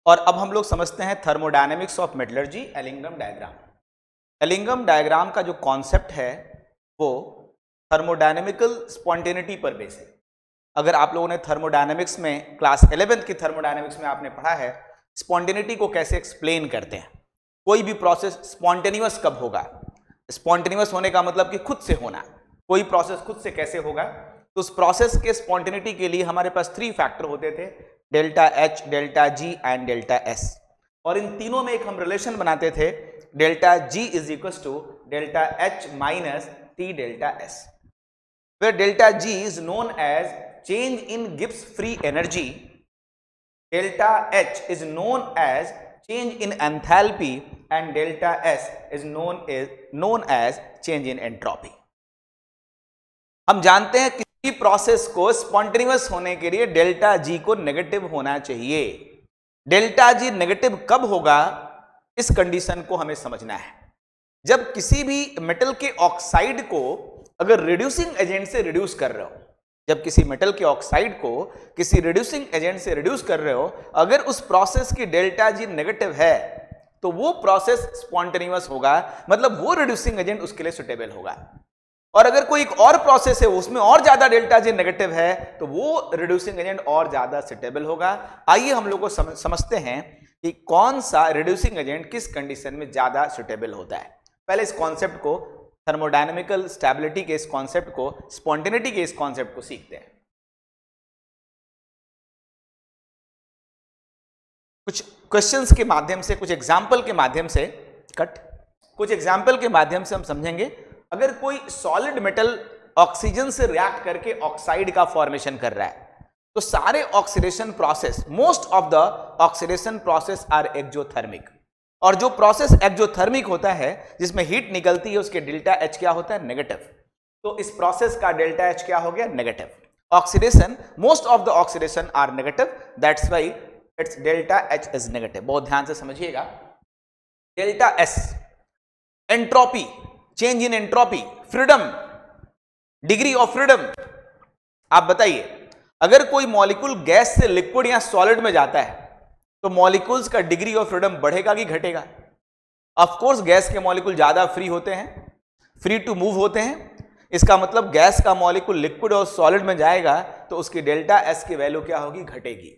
और अब हम लोग समझते हैं thermodynamics of metallurgy, Ellingham diagram. Ellingham diagram का जो कॉन्सेप्ट है वो थर्मोडायनेमिकल स्पॉन्टेनिटी पर बेस है। अगर आप लोगों ने थर्मोडायनेमिक्स में क्लास 11th की थर्मोडायनेमिक्स में आपने पढ़ा है स्पॉन्टेनिटी को कैसे एक्सप्लेन करते हैं, कोई भी प्रोसेस स्पॉन्टेनियस कब होगा, स्पॉन्टेनियस होने का मतलब कि खुद से होना, कोई प्रोसेस खुद से कैसे होगा, तो उस प्रोसेस के स्पॉन्टेनिटी के लिए हमारे पास 3 फैक्टर होते थे, delta H, delta G and delta S. और इन तीनों में एक हम रिलेशन बनाते थे, delta G is equal to delta H minus T delta S, where delta G is known as change in Gibbs free energy, delta H is known as change in enthalpy and delta S is known as change in entropy। हम जानते हैं किसी process को spontaneous होने के लिए delta G को negative होना चाहिए। डेल्टा जी नेगेटिव कब होगा, इस कंडीशन को हमें समझना है। जब किसी भी मेटल के ऑक्साइड को अगर रिड्यूसिंग एजेंट से रिड्यूस कर रहे हो, जब किसी मेटल के ऑक्साइड को किसी रिड्यूसिंग एजेंट से रिड्यूस कर रहे हो, अगर उस प्रोसेस की डेल्टा जी नेगेटिव है तो वो प्रोसेस स्पॉन्टेनियस होगा, मतलब वो रिड्यूसिंग एजेंट उसके लिए सुटेबल होगा। और अगर कोई एक और प्रोसेस है उसमें और ज्यादा डेल्टा जी नेगेटिव है तो वो रिड्यूसिंग एजेंट और ज्यादा सुटेबल होगा। आइए हम लोग को समझते हैं कि कौन सा रिड्यूसिंग एजेंट किस कंडीशन में ज्यादा सुटेबल होता है। पहले इस कॉन्सेप्ट को, थर्मोडायनेमिकल स्टेबिलिटी के इस कॉन्सेप्ट को, स्पॉन्टेनिटी के इस कॉन्सेप्ट को सीखते हैं। कुछ क्वेश्चंस के माध्यम से, कुछ एग्जाम्पल के माध्यम से, कुछ एग्जाम्पल के माध्यम से हम समझेंगे। अगर कोई सॉलिड मेटल ऑक्सीजन से रिएक्ट करके ऑक्साइड का फॉर्मेशन कर रहा है तो सारे oxidation process, most of the oxidation process are exothermic, और जो प्रोसेस एक्सोथर्मिक होता है जिसमें हीट निकलती है उसके डेल्टा एच क्या होता है, नेगेटिव। तो इस प्रोसेस का डेल्टा एच क्या हो गया, negative. Oxidation, most of the oxidation are negative, that's why it's delta H is negative. बहुत ध्यान से समझिएगा। Delta S, entropy, change in entropy, freedom, degree of freedom. आप बताइए अगर कोई मॉलिक्यूल गैस से लिक्विड या सॉलिड में जाता है तो मॉलिक्यूल्स का डिग्री ऑफ फ्रीडम बढ़ेगा कि घटेगा? ऑफ कोर्स गैस के मॉलिक्यूल ज्यादा फ्री होते हैं, फ्री टू मूव होते हैं। इसका मतलब गैस का मॉलिक्यूल लिक्विड और सॉलिड में जाएगा तो उसकी डेल्टा एस की वैल्यू क्या होगी, घटेगी।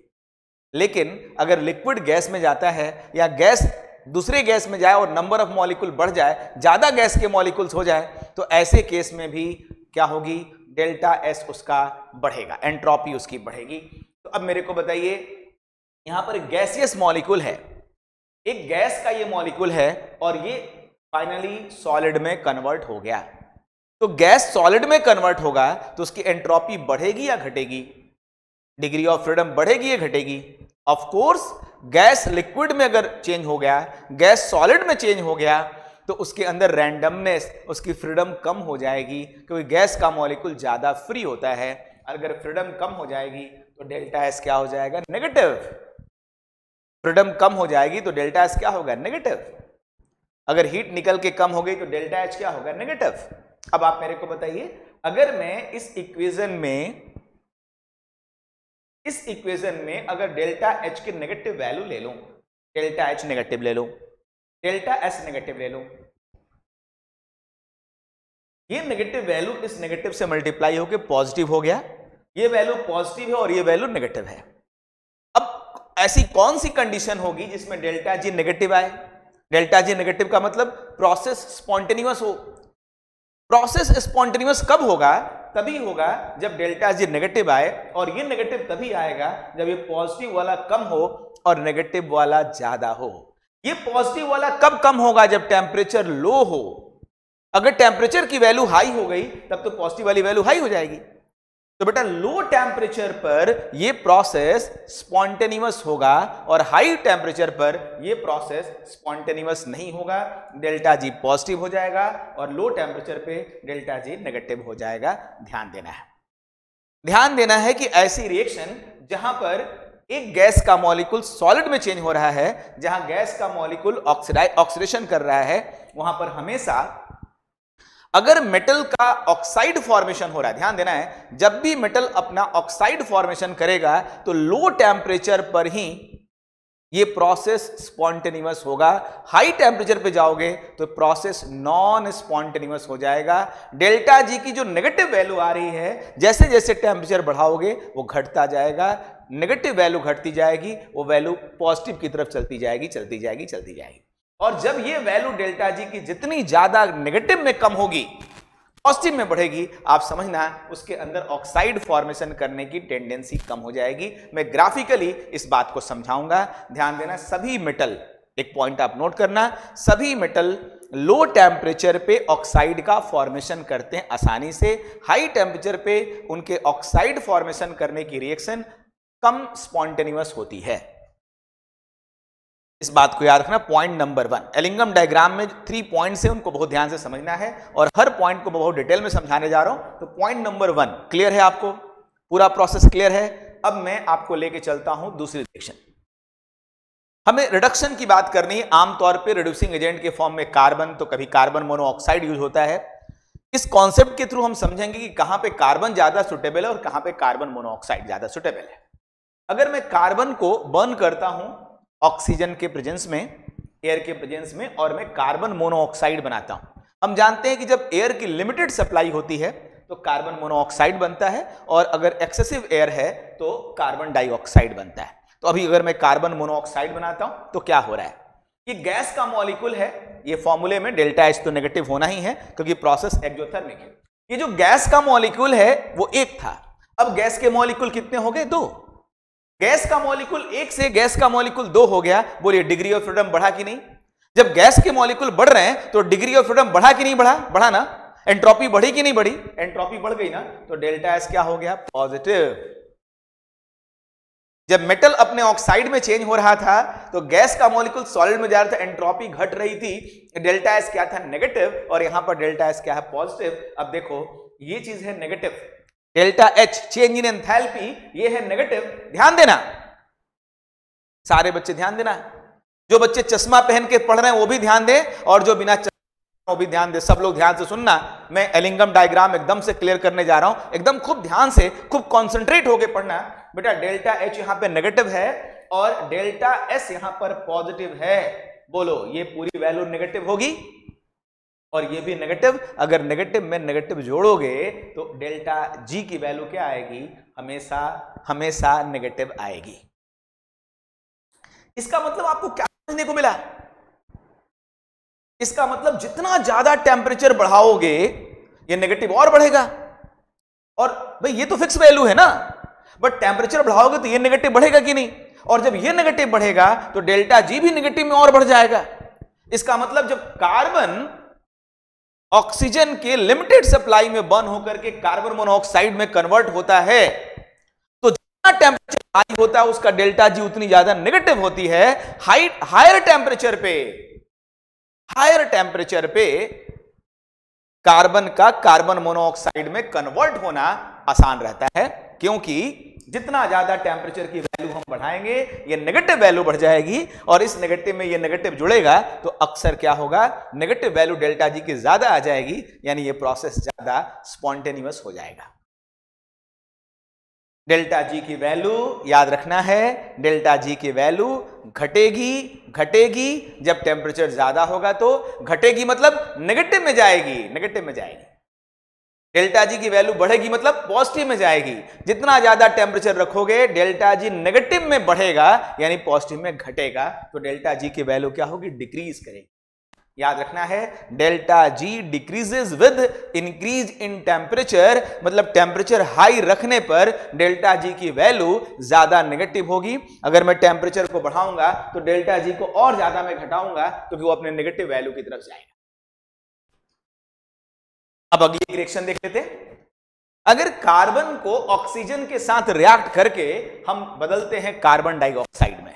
लेकिन अगर लिक्विड गैस में जाता है या गैस दूसरे गैस में जाए और नंबर ऑफ मॉलिक्यूल बढ़ जाए, ज्यादा गैस के मॉलिक्यूल्स हो जाए, तो ऐसे केस में भी क्या होगी, डेल्टा एस उसका बढ़ेगा, एंट्रोपी उसकी बढ़ेगी। तो अब मेरे को बताइए, यहां पर एक गैसियस मॉलिक्यूल है, एक गैस का ये मॉलिक्यूल है और ये फाइनली सॉलिड में कन्वर्ट हो गया। तो गैस सॉलिड में कन्वर्ट होगा तो उसकी एंट्रोपी बढ़ेगी या घटेगी, डिग्री ऑफ फ्रीडम बढ़ेगी या घटेगी? ऑफ कोर्स गैस लिक्विड में अगर चेंज हो गया, गैस सॉलिड में चेंज हो गया तो उसके अंदर रैंडमनेस, उसकी फ्रीडम कम हो जाएगी, क्योंकि गैस का मॉलिक्यूल ज्यादा फ्री होता है। अगर फ्रीडम कम हो जाएगी तो डेल्टा एस क्या हो जाएगा, नेगेटिव। फ्रीडम कम हो जाएगी तो डेल्टा एस क्या होगा, नेगेटिव। अगर हीट निकल के कम हो गई तो डेल्टा एच क्या होगा, नेगेटिव। अब आप मेरे को बताइए, अगर मैं इस इक्वेशन में अगर डेल्टा एच की नेगेटिव वैल्यू ले लूं, डेल्टा एच नेगेटिव ले लूं, डेल्टा एस नेगेटिव ले लूं, ये नेगेटिव वैल्यू इस नेगेटिव से मल्टीप्लाई होकर पॉजिटिव हो गया, ये वैल्यू पॉजिटिव है और ये वैल्यू नेगेटिव है। अब ऐसी कौन सी कंडीशन होगी जिसमें डेल्टा जी नेगेटिव आए? डेल्टा जी नेगेटिव का मतलब प्रोसेस स्पॉन्टेनियस हो। प्रोसेस स्पॉन्टेनियस कब होगा? तभी होगा जब डेल्टा जी नेगेटिव आए, और ये नेगेटिव तभी आएगा जब ये पॉजिटिव वाला कम हो और नेगेटिव वाला ज्यादा हो। ये पॉजिटिव वाला कब कम होगा? जब टेम्परेचर लो हो। अगर टेम्परेचर की वैल्यू हाई हो गई तब तो पॉजिटिव वाली वैल्यू हाई हो जाएगी। तो बेटा लो टेम्परेचर पर ये प्रोसेस स्पॉन्टेनियस होगा और हाई टेम्परेचर पर ये प्रोसेस स्पॉन्टेनियस नहीं होगा। डेल्टा जी पॉजिटिव हो जाएगा और लो टेम्परेचर पे डेल्टा जी नेगेटिव हो जाएगा। ध्यान देना है कि ऐसी रिएक्शन जहां पर एक गैस का मॉलिक्यूल सॉलिड में चेंज हो रहा है, जहां गैस का मॉलिक्यूल ऑक्सीडेशन कर रहा है, वहां पर हमेशा अगर मेटल का ऑक्साइड फॉर्मेशन हो रहा है, ध्यान देना है, जब भी मेटल अपना ऑक्साइड फॉर्मेशन करेगा तो लो टेम्परेचर पर ही ये प्रोसेस स्पॉन्टेनियस होगा। हाई टेम्परेचर पे जाओगे तो प्रोसेस नॉन स्पॉन्टेनियस हो जाएगा। डेल्टा जी की जो नेगेटिव वैल्यू आ रही है, जैसे जैसे टेम्परेचर बढ़ाओगे वो घटता जाएगा, नेगेटिव वैल्यू घटती जाएगी, वो वैल्यू पॉजिटिव की तरफ चलती जाएगी, चलती जाएगी, चलती जाएगी। और जब ये वैल्यू डेल्टा जी की जितनी ज्यादा नेगेटिव में कम होगी, पॉजिटिव में बढ़ेगी, आप समझना उसके अंदर ऑक्साइड फॉर्मेशन करने की टेंडेंसी कम हो जाएगी। मैं ग्राफिकली इस बात को समझाऊंगा, ध्यान देना। सभी मेटल, एक पॉइंट आप नोट करना, सभी मेटल लो टेम्परेचर पे ऑक्साइड का फॉर्मेशन करते हैं आसानी से। हाई टेम्परेचर पे उनके ऑक्साइड फॉर्मेशन करने की रिएक्शन कम स्पॉन्टेनियस होती है। इस बात को याद रखना। पॉइंट नंबर 1, एलिंगम डायग्राम में 3 पॉइंट्स हैं, उनको बहुत ध्यान से समझना है और हर पॉइंट को बहुत डिटेल में समझाने जा रहा हूं। तो पॉइंट नंबर 1 क्लियर है, आपको पूरा प्रोसेस क्लियर है। अब मैं आपको लेके चलता हूं दूसरी रिएक्शन। हमें रिडक्शन की बात करनी है। आमतौर पे रिड्यूसिंग एजेंट के फॉर्म में कार्बन, तो कभी कार्बन मोनोऑक्साइड यूज होता है। इस कॉन्सेप्ट के थ्रू हम समझेंगे कि कहां पे कार्बन ज्यादा सुटेबल है और कहां पे कार्बन मोनोऑक्साइड ज्यादा सुटेबल है। अगर मैं कार्बन को बर्न करता हूं ऑक्सीजन के प्रेजेंस में, एयर के प्रेजेंस में, और मैं कार्बन मोनोऑक्साइड बनाता हूं। हम जानते हैं कि जब एयर की लिमिटेड सप्लाई होती है तो कार्बन मोनोऑक्साइड बनता है, और अगर एक्सेसिव एयर है तो कार्बन डाइऑक्साइड बनता है। तो अभी अगर मैं कार्बन मोनोऑक्साइड बनाता हूं तो क्या हो रहा है, ये गैस का मॉलिक्यूल है। ये फॉर्मूले में डेल्टा एच तो नेगेटिव होना ही है क्योंकि प्रोसेस एक्सोथर्मिक है। ये जो गैस का मॉलिक्यूल है वो 1 था, अब गैस के मॉलिक्यूल कितने हो गए, 2। गैस का मॉलिक्यूल 1 से गैस का मॉलिक्यूल 2 हो गया। बोलिए डिग्री ऑफ फ्रीडम बढ़ा कि नहीं? जब गैस के मॉलिक्यूल बढ़ रहे हैं तो डिग्री ऑफ फ्रीडम बढ़ा कि नहीं बढ़ा? बढ़ा ना। एंट्रोपी बढ़ी कि नहीं बढ़ी? एंट्रोपी बढ़ गई ना। तो डेल्टा एस क्या हो गया, पॉजिटिव। जब मेटल अपने ऑक्साइड में चेंज हो रहा था तो गैस का मॉलिक्यूल सॉलिड में जा रहा था, एंट्रोपी घट रही थी, डेल्टा एस क्या था, नेगेटिव, और यहां पर डेल्टा एस क्या है, पॉजिटिव। अब देखो ये चीज है negative, delta H change in enthalpy, ये है नेगेटिव। ध्यान देना सारे बच्चे, ध्यान देना। जो बच्चे चश्मा पहन के पढ़ रहे हैं वो भी ध्यान दें, और जो बिना चश्मा वो भी ध्यान दे। सब लोग ध्यान से सुनना। मैं एलिंगम डायग्राम एकदम से क्लियर करने जा रहा हूं, एकदम खूब ध्यान से, खूब कॉन्सेंट्रेट होके पढ़ना। बेटा डेल्टा एच यहां पे नेगेटिव है और डेल्टा एस यहां पर पॉजिटिव है। बोलो ये पूरी वैल्यू नेगेटिव होगी और ये भी नेगेटिव। अगर नेगेटिव में नेगेटिव जोड़ोगे तो डेल्टा जी की वैल्यू क्या आएगी, हमेशा हमेशा नेगेटिव आएगी। इसका मतलब आपको क्या समझने को मिला? इसका मतलब जितना ज्यादा टेम्परेचर बढ़ाओगे ये नेगेटिव और बढ़ेगा। और भाई ये तो फिक्स वैल्यू है ना, बट टेम्परेचर बढ़ाओगे तो ये नेगेटिव बढ़ेगा कि नहीं? और जब ये नेगेटिव बढ़ेगा तो डेल्टा जी भी नेगेटिव में और बढ़ जाएगा। इसका मतलब जब कार्बन ऑक्सीजन के लिमिटेड सप्लाई में बर्न होकर के कार्बन मोनोऑक्साइड में कन्वर्ट होता है तो जितना टेम्परेचर हाई होता है उसका डेल्टा जी उतनी ज्यादा नेगेटिव होती है। हायर टेम्परेचर पे कार्बन का कार्बन मोनोऑक्साइड में कन्वर्ट होना आसान रहता है, क्योंकि जितना ज्यादा टेम्परेचर की वैल्यू हम बढ़ाएंगे ये नेगेटिव वैल्यू बढ़ जाएगी, और इस नेगेटिव में ये नेगेटिव जुड़ेगा तो अक्सर क्या होगा, नेगेटिव वैल्यू डेल्टा जी की ज्यादा आ जाएगी, यानी ये प्रोसेस ज्यादा स्पॉन्टेनियस हो जाएगा। डेल्टा जी की वैल्यू याद रखना है, डेल्टा जी की वैल्यू घटेगी जब टेम्परेचर ज्यादा होगा, तो घटेगी मतलब नेगेटिव में जाएगी। डेल्टा जी की वैल्यू बढ़ेगी मतलब पॉजिटिव में जाएगी। जितना ज्यादा टेम्परेचर रखोगे डेल्टा जी नेगेटिव में बढ़ेगा यानी पॉजिटिव में घटेगा, तो डेल्टा जी की वैल्यू क्या होगी, डिक्रीज करेगी। याद रखना है delta G decreases with increase in temperature, मतलब टेम्परेचर हाई रखने पर डेल्टा जी की वैल्यू ज्यादा नेगेटिव होगी। अगर मैं टेम्परेचर को बढ़ाऊंगा तो डेल्टा जी को और ज्यादा मैं घटाऊंगा क्योंकि वो अपने नेगेटिव वैल्यू की तरफ जाएगा। अब अगली रिएक्शन देख लेते हैं। अगर कार्बन को ऑक्सीजन के साथ रिएक्ट करके हम बदलते हैं कार्बन डाइऑक्साइड में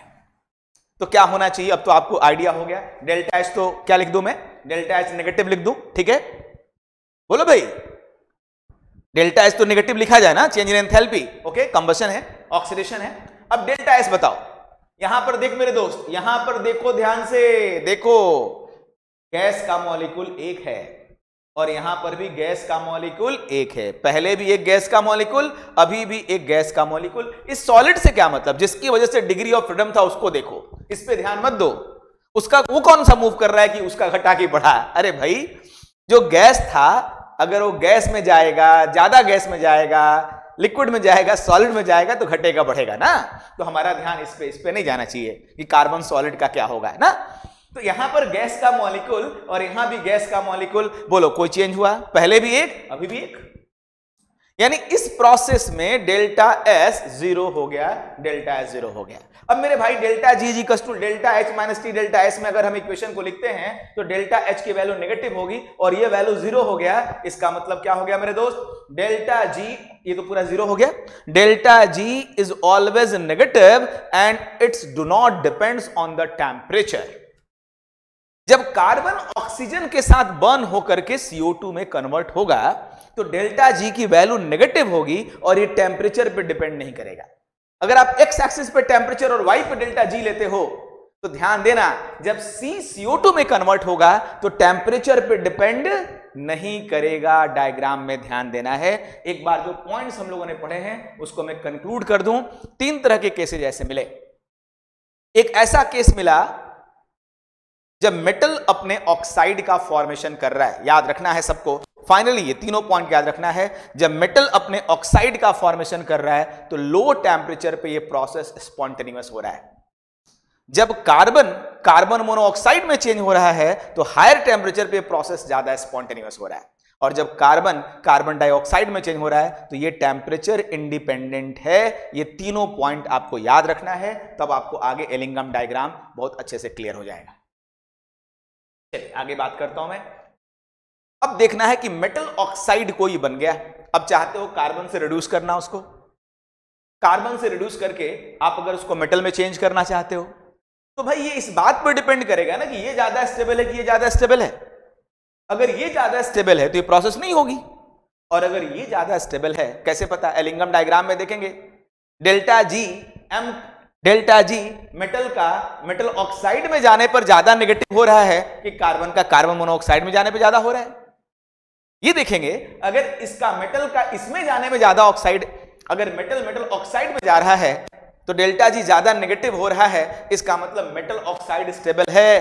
तो क्या होना चाहिए? अब तो आपको आइडिया हो गया। डेल्टा एच तो क्या लिख दूं मैं, डेल्टा एच नेगेटिव लिख दूं, ठीक है? बोलो भाई, डेल्टा एच तो नेगेटिव लिखा जाए ना, change in enthalpy, okay, combustion है, ऑक्सीडेशन है। अब डेल्टा एस बताओ, यहां पर देख मेरे दोस्त, यहां पर देखो, ध्यान से देखो, गैस का मॉलिक्यूल एक है और यहां पर भी गैस का मॉलिक्यूल एक है। पहले भी एक गैस का मॉलिक्यूल, अभी भी एक गैस का मॉलिक्यूल। इस सॉलिड से क्या मतलब, जिसकी वजह से डिग्री ऑफ फ्रीडम था उसको देखो, इस पे ध्यान मत दो। उसका वो कौन सा मूव कर रहा है कि उसका घटा के बढ़ा? अरे भाई जो गैस था अगर वो गैस में जाएगा, ज्यादा गैस में जाएगा, लिक्विड में जाएगा, सॉलिड में जाएगा तो घटेगा बढ़ेगा ना। तो हमारा ध्यान इस पे नहीं जाना चाहिए कि कार्बन सॉलिड का क्या होगा, है ना। तो यहां पर गैस का मॉलिक्यूल और यहां भी गैस का मॉलिक्यूल, बोलो कोई चेंज हुआ? पहले भी एक, अभी भी एक। यानी इस प्रोसेस में डेल्टा एस जीरो हो गया, डेल्टा एस जीरो हो गया। अब मेरे भाई डेल्टा जी जी कस to delta H minus T delta S में अगर हम इक्वेशन को लिखते हैं तो डेल्टा एच की वैल्यू नेगेटिव होगी और ये वैल्यू जीरो हो गया। इसका मतलब क्या हो गया मेरे दोस्त? डेल्टा जी, ये तो पूरा जीरो हो गया। Delta G is always negative and it's do not depends on the temperature. जब कार्बन ऑक्सीजन के साथ बर्न होकर के CO2 में कन्वर्ट होगा तो डेल्टा जी की वैल्यू नेगेटिव होगी और ये टेम्परेचर पे डिपेंड नहीं करेगा। अगर आप एक्स एक्सिस पे टेम्परेचर और वाई पे डेल्टा जी लेते हो तो ध्यान देना, जब C CO2 में कन्वर्ट होगा तो टेम्परेचर पे डिपेंड नहीं करेगा। डायग्राम में ध्यान देना है। एक बार जो पॉइंट्स हम लोगों ने पढ़े हैं उसको मैं कंक्लूड कर दूं। 3 तरह के केसेज ऐसे मिले। एक ऐसा केस मिला जब मेटल अपने ऑक्साइड का फॉर्मेशन कर रहा है, याद रखना है सबको, फाइनली ये तीनों पॉइंट याद रखना है। जब मेटल अपने ऑक्साइड का फॉर्मेशन कर रहा है तो लो टेम्परेचर पे ये प्रोसेस स्पॉन्टेनियस हो रहा है। जब कार्बन मोनोऑक्साइड में चेंज हो रहा है तो हायर टेम्परेचर पे प्रोसेस ज्यादा स्पॉन्टेनियस हो रहा है। और जब कार्बन डाइऑक्साइड में चेंज हो रहा है तो ये टेम्परेचर इंडिपेंडेंट है। ये तीनों पॉइंट आपको याद रखना है, तब आपको आगे एलिंगम डायग्राम बहुत अच्छे से क्लियर हो जाएगा। चलिए आगे बात करता हूं मैं। अब देखना है कि मेटल ऑक्साइड कोई बन गया। अब चाहते हो कार्बन से रिड्यूस करना, उसको कार्बन से रिड्यूस करके आप अगर उसको मेटल में चेंज करना चाहते हो तो भाई ये इस बात पर डिपेंड करेगा ना कि ये ज्यादा स्टेबल है कि ये ज्यादा स्टेबल है। अगर ये ज्यादा स्टेबल है तो ये प्रोसेस नहीं होगी, और अगर ये ज्यादा स्टेबल है, कैसे पता? एलिंगम डायग्राम में देखेंगे डेल्टा जी मेटल ऑक्साइड में जाने पर ज्यादा नेगेटिव हो रहा है कि कार्बन मोनोऑक्साइड में जाने पर ज्यादा हो रहा है। ये देखेंगे अगर इसका मेटल का इसमें जाने में ज्यादा ऑक्साइड, अगर मेटल ऑक्साइड में जा रहा है तो डेल्टा जी ज्यादा नेगेटिव हो रहा है, इसका मतलब मेटल ऑक्साइड स्टेबल है।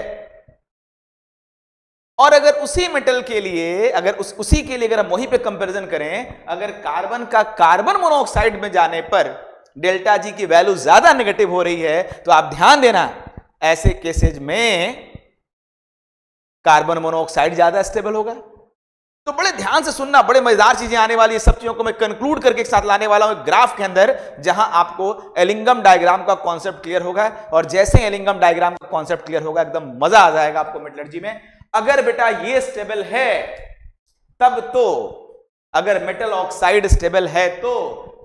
और अगर उसी मेटल के लिए उसी के लिए अगर हम वहीं पे कंपैरिजन करें, अगर कार्बन का कार्बन मोनोऑक्साइड में जाने पर डेल्टा जी की वैल्यू ज्यादा नेगेटिव हो रही है तो आप ध्यान देना ऐसे केसेज में कार्बन मोनोऑक्साइड ज्यादा स्टेबल होगा। तो बड़े ध्यान से सुनना, बड़े मजेदार चीजें आने वाली है। सब चीजों को मैं कंक्लूड करके एक साथ लाने वाला हूं ग्राफ के अंदर, जहां आपको एलिंगम डायग्राम का कॉन्सेप्ट क्लियर होगा। और जैसे एलिंगम डायग्राम का कॉन्सेप्ट क्लियर होगा एकदम मजा आ जाएगा आपको मेटलर्जी में। अगर बेटा ये स्टेबल है तब तो, अगर मेटल ऑक्साइड स्टेबल है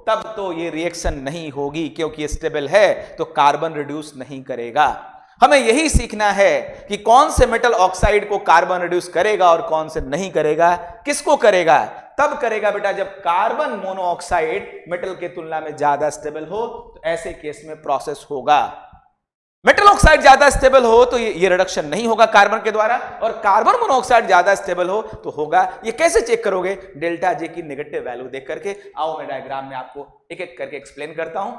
तब तो ये रिएक्शन नहीं होगी, क्योंकि ये स्टेबल है तो कार्बन रिड्यूस नहीं करेगा। हमें यही सीखना है कि कौन से मेटल ऑक्साइड को कार्बन रिड्यूस करेगा और कौन से नहीं करेगा। किसको करेगा? तब करेगा बेटा जब कार्बन मोनोऑक्साइड मेटल के तुलना में ज्यादा स्टेबल हो, तो ऐसे केस में प्रोसेस होगा। मेटल ऑक्साइड ज्यादा स्टेबल हो तो ये रिडक्शन नहीं होगा कार्बन के द्वारा, और कार्बन मोनोऑक्साइड ज्यादा स्टेबल हो तो होगा। ये कैसे चेक करोगे? डेल्टा जे की नेगेटिव वैल्यू देख करके। आओ मैं डायग्राम में आपको एक एक करके एक्सप्लेन करता हूं।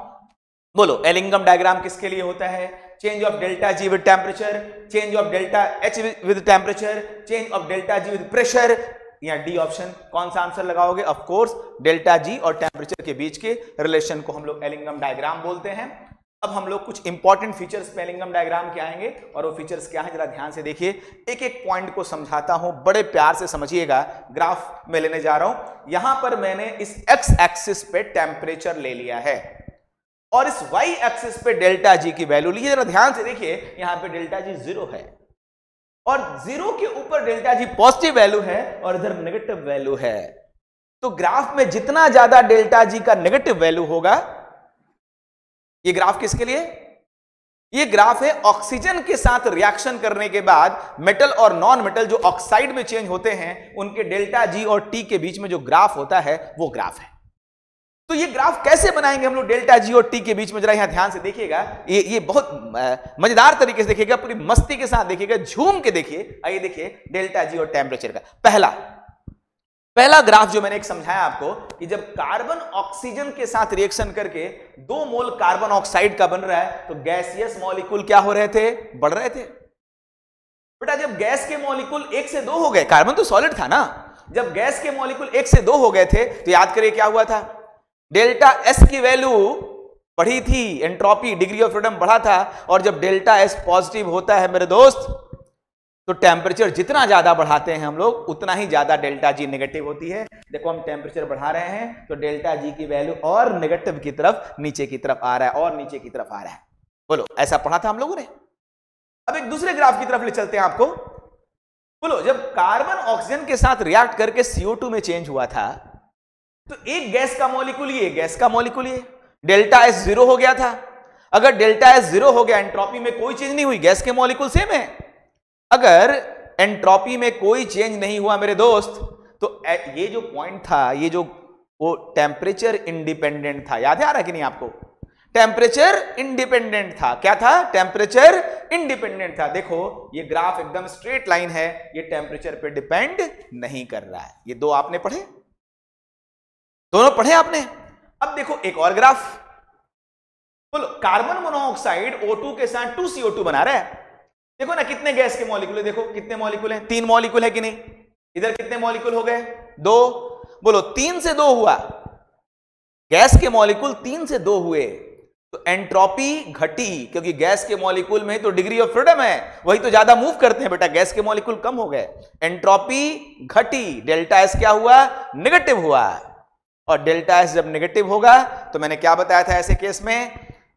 बोलो एलिंगम डायग्राम किसके लिए होता है? Change of delta G with temperature, change of delta H with temperature, change of delta G with pressure, या डी ऑप्शन। कौन सा आंसर लगाओगे? ऑफ कोर्स डेल्टा जी और टेम्परेचर के बीच के रिलेशन को हम लोग एलिंगम डायग्राम बोलते हैं। अब हम लोग कुछ इंपॉर्टेंट फीचर्स पे एलिंगम डायग्राम के आएंगे, और वो फीचर्स क्या है जरा ध्यान से देखिए। एक एक पॉइंट को समझाता हूं, बड़े प्यार से समझिएगा। ग्राफ में लेने जा रहा हूं। यहां पर मैंने इस एक्स एक्सिस पे टेम्परेचर ले लिया है और इस वाई एक्सिस पे डेल्टा जी की वैल्यू लीजिए। जरा ध्यान से देखिए, यहां पे डेल्टा जी 0 है और 0 के ऊपर डेल्टा जी पॉजिटिव वैल्यू है और इधर नेगेटिव वैल्यू है। तो ग्राफ में जितना ज्यादा डेल्टा जी का नेगेटिव वैल्यू होगा, ये ग्राफ किसके लिए? ये ग्राफ है ऑक्सीजन के साथ रिएक्शन करने के बाद मेटल और नॉन मेटल जो ऑक्साइड में चेंज होते हैं, उनके डेल्टा जी और टी के बीच में जो ग्राफ होता है वो ग्राफ है। तो ये ग्राफ कैसे बनाएंगे हम लोग डेल्टा जी और टी के बीच में? जरा यहां ध्यान से देखिएगा, ये बहुत मजेदार तरीके से देखिएगा, पूरी मस्ती के साथ देखिएगा, झूम के देखिए। आइए देखिए डेल्टा जी और टेम्परेचर का। पहला, पहला ग्राफ जो मैंने एक समझाया आपको कि जब कार्बन ऑक्सीजन के साथ रिएक्शन करके 2 मोल कार्बन ऑक्साइड का बन रहा है तो गैसियस मॉलिक्यूल क्या हो रहे थे, बढ़ रहे थे। बेटा जब गैस के मॉलिक्यूल 1 से 2 हो गए, कार्बन तो सॉलिड था ना, जब गैस के मॉलिक्यूल 1 से 2 हो गए थे तो याद करिए क्या हुआ था, डेल्टा एस की वैल्यू बढ़ी थी, एंट्रोपी डिग्री ऑफ फ्रीडम बढ़ा था। और जब डेल्टा एस पॉजिटिव होता है मेरे दोस्त तो टेम्परेचर जितना ज्यादा बढ़ाते हैं हम लोग उतना ही ज्यादा डेल्टा जी नेगेटिव होती है। देखो हम टेम्परेचर बढ़ा रहे हैं तो डेल्टा जी की वैल्यू और नेगेटिव की तरफ, नीचे की तरफ आ रहा है, और नीचे की तरफ आ रहा है। बोलो ऐसा पढ़ा था हम लोगों ने। अब एक दूसरे ग्राफ की तरफ ले चलते हैं आपको। बोलो जब कार्बन ऑक्सीजन के साथ रिएक्ट करके CO2 में चेंज हुआ था तो एक गैस का मॉलिक्यूल ये, गैस का मॉलिक्यूल ये, डेल्टा एस 0 हो गया था। अगर डेल्टा एस 0 हो गया, एंट्रोपी में कोई चेंज नहीं हुई, गैस के मॉलिक्यूल सेम है। अगर एंट्रोपी में कोई चेंज नहीं हुआ मेरे दोस्त तो ये जो पॉइंट था, ये जो वो टेम्परेचर इंडिपेंडेंट था, याद आ रहा है कि नहीं आपको, टेम्परेचर इंडिपेंडेंट था। क्या था, टेम्परेचर इंडिपेंडेंट था। देखो ये ग्राफ एकदम स्ट्रेट लाइन है, ये टेम्परेचर पे डिपेंड नहीं कर रहा है। ये दो आपने पढ़े, दोनों पढ़े आपने। अब देखो एक और ग्राफ। बोलो कार्बन मोनोऑक्साइड O2 के साथ 2CO2 बना रहा है। देखो ना कितने गैस के मॉलिक्यूल है, देखो कितने मॉलिक्यूल हैं, 3 मॉलिक्यूल है कि नहीं। इधर कितने मॉलिक्यूल हो गए, 2। बोलो 3 से 2 हुआ, गैस के मॉलिक्यूल 3 से 2 हुए तो एंट्रोपी घटी, क्योंकि गैस के मॉलिक्यूल में तो डिग्री ऑफ फ्रीडम है, वही तो ज्यादा मूव करते हैं बेटा, गैस के मॉलिक्यूल कम हो गए, एंट्रोपी घटी, डेल्टा एस क्या हुआ, नेगेटिव हुआ। और डेल्टा एस जब नेगेटिव होगा तो मैंने क्या बताया था ऐसे केस में,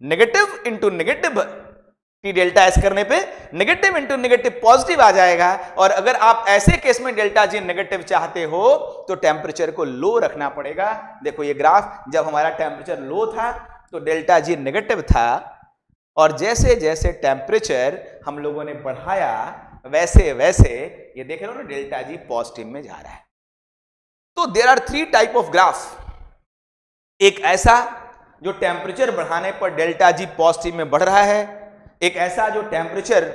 negative into negative, T delta S करने पे नेगेटिव इंटू नेगेटिव पॉजिटिव आ जाएगा। और अगर आप ऐसे केस में डेल्टा जी नेगेटिव चाहते हो तो टेम्परेचर को लो रखना पड़ेगा। देखो ये ग्राफ, जब हमारा टेम्परेचर लो था तो डेल्टा जी नेगेटिव था, और जैसे जैसे टेम्परेचर हम लोगों ने बढ़ाया वैसे वैसे ये देख रहे हो ना डेल्टा जी पॉजिटिव में जा रहा है। तो there are 3 type of graph. एक ऐसा जो टेम्परेचर बढ़ाने पर डेल्टा जी पॉजिटिव में बढ़ रहा है, एक ऐसा जो टेम्परेचर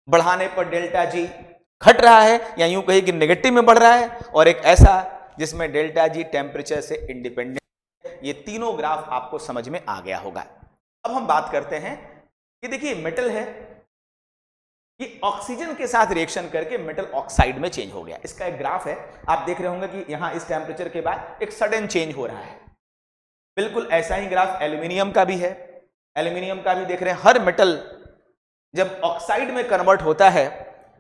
बढ़ाने पर डेल्टा जी घट रहा है या यूं कहिए कि नेगेटिव में बढ़ रहा है, और एक ऐसा जिसमें डेल्टा जी टेम्परेचर से इंडिपेंडेंट। ये तीनों ग्राफ आपको समझ में आ गया होगा। अब हम बात करते हैं, ये देखिए मेटल है, ये ऑक्सीजन के साथ रिएक्शन करके मेटल ऑक्साइड में चेंज हो गया। इसका एक ग्राफ है, आप देख रहे होंगे कि यहां इस टेम्परेचर के बाद एक सडन चेंज हो रहा है। बिल्कुल ऐसा ही ग्राफ एल्यूमिनियम का भी है, एल्यूमिनियम का भी देख रहे हैं। हर मेटल जब ऑक्साइड में कन्वर्ट होता है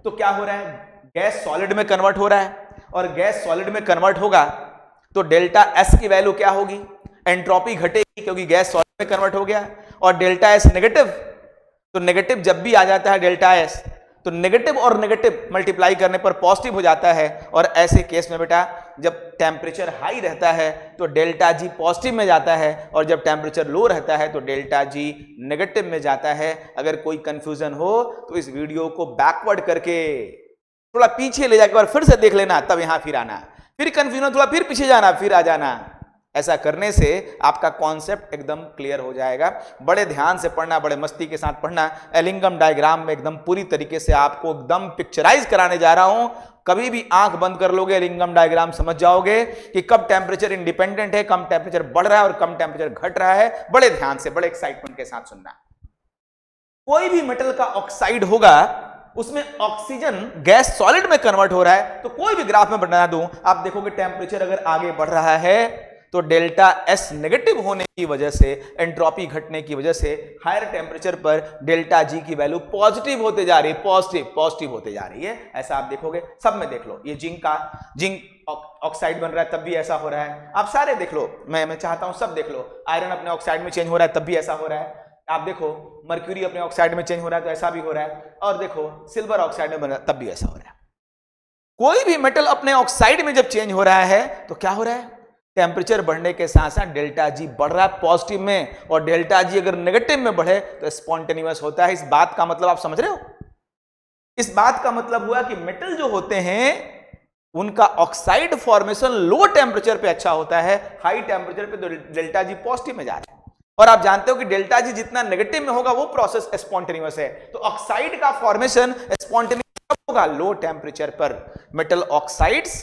तो क्या हो रहा है, गैस सॉलिड में कन्वर्ट हो रहा है, और गैस सॉलिड में कन्वर्ट होगा तो डेल्टा एस की वैल्यू क्या होगी, एंट्रोपी घटेगी क्योंकि गैस सॉलिड में कन्वर्ट हो गया। और डेल्टा एस नेगेटिव, तो नेगेटिव जब भी आ जाता है डेल्टा एस तो नेगेटिव और नेगेटिव मल्टीप्लाई करने पर पॉजिटिव हो जाता है। और ऐसे केस में बेटा जब टेम्परेचर हाई रहता है तो डेल्टा जी पॉजिटिव में जाता है, और जब टेम्परेचर लो रहता है तो डेल्टा जी नेगेटिव में जाता है। अगर कोई कंफ्यूजन हो तो इस वीडियो को बैकवर्ड करके थोड़ा पीछे ले जाकर फिर से देख लेना, तब यहां फिर आना, फिर कंफ्यूजन थोड़ा फिर पीछे जाना, फिर आ जाना। ऐसा करने से आपका कॉन्सेप्ट एकदम क्लियर हो जाएगा। बड़े ध्यान से पढ़ना, बड़े मस्ती के साथ पढ़ना। एलिंगम डायग्राम में एकदम पूरी तरीके से आपको एकदम पिक्चराइज कराने जा रहा हूं। कभी भी आंख बंद कर लोगे, एलिंगम डायग्राम समझ जाओगे कि कब टेम्परेचर इंडिपेंडेंट है, कम टेम्परेचर बढ़ रहा है और कम टेम्परेचर घट रहा है। बड़े ध्यान से, बड़े एक्साइटमेंट के साथ सुनना। कोई भी मेटल का ऑक्साइड होगा उसमें ऑक्सीजन गैस सॉलिड में कन्वर्ट हो रहा है, तो कोई भी ग्राफ में बना दूं आप देखोगे टेम्परेचर अगर आगे बढ़ रहा है तो डेल्टा एस नेगेटिव होने की वजह से, एंट्रोपी घटने की वजह से हायर टेम्परेचर पर डेल्टा जी की वैल्यू पॉजिटिव होते जा रही है, पॉजिटिव होते जा रही है। ऐसा आप देखोगे, सब में देख लो। ये जिंक ऑक्साइड बन रहा है तब भी ऐसा हो रहा है। आप सारे देख लो, मैं चाहता हूं सब देख लो। आयरन अपने ऑक्साइड में चेंज हो रहा है तब भी ऐसा हो रहा है। आप देखो मर्क्यूरी अपने ऑक्साइड में चेंज हो रहा है तो ऐसा भी हो रहा है। और देखो सिल्वर ऑक्साइड में बन रहा है तब भी ऐसा हो रहा है। कोई भी मेटल अपने ऑक्साइड में जब चेंज हो रहा है तो क्या हो रहा है, टेम्परेचर बढ़ने के साथ साथ डेल्टा जी बढ़ रहा है पॉजिटिव में, और डेल्टा जी अगर नेगेटिव में बढ़े तो स्पॉन्टेनियस होता है। इस बात का मतलब आप समझ रहे हो? इस बात का मतलब हुआ कि मेटल जो होते हैं उनका ऑक्साइड फॉर्मेशन लो टेम्परेचर पे अच्छा होता है, हाई टेम्परेचर पे तो डेल्टा जी पॉजिटिव में जा रहा है। और आप जानते हो कि डेल्टा जी जितना नेगेटिव में होगा वो प्रोसेस स्पॉन्टेनियस है। तो ऑक्साइड का फॉर्मेशन स्पॉन्टेनियस होगा लो टेम्परेचर पर। मेटल ऑक्साइड्स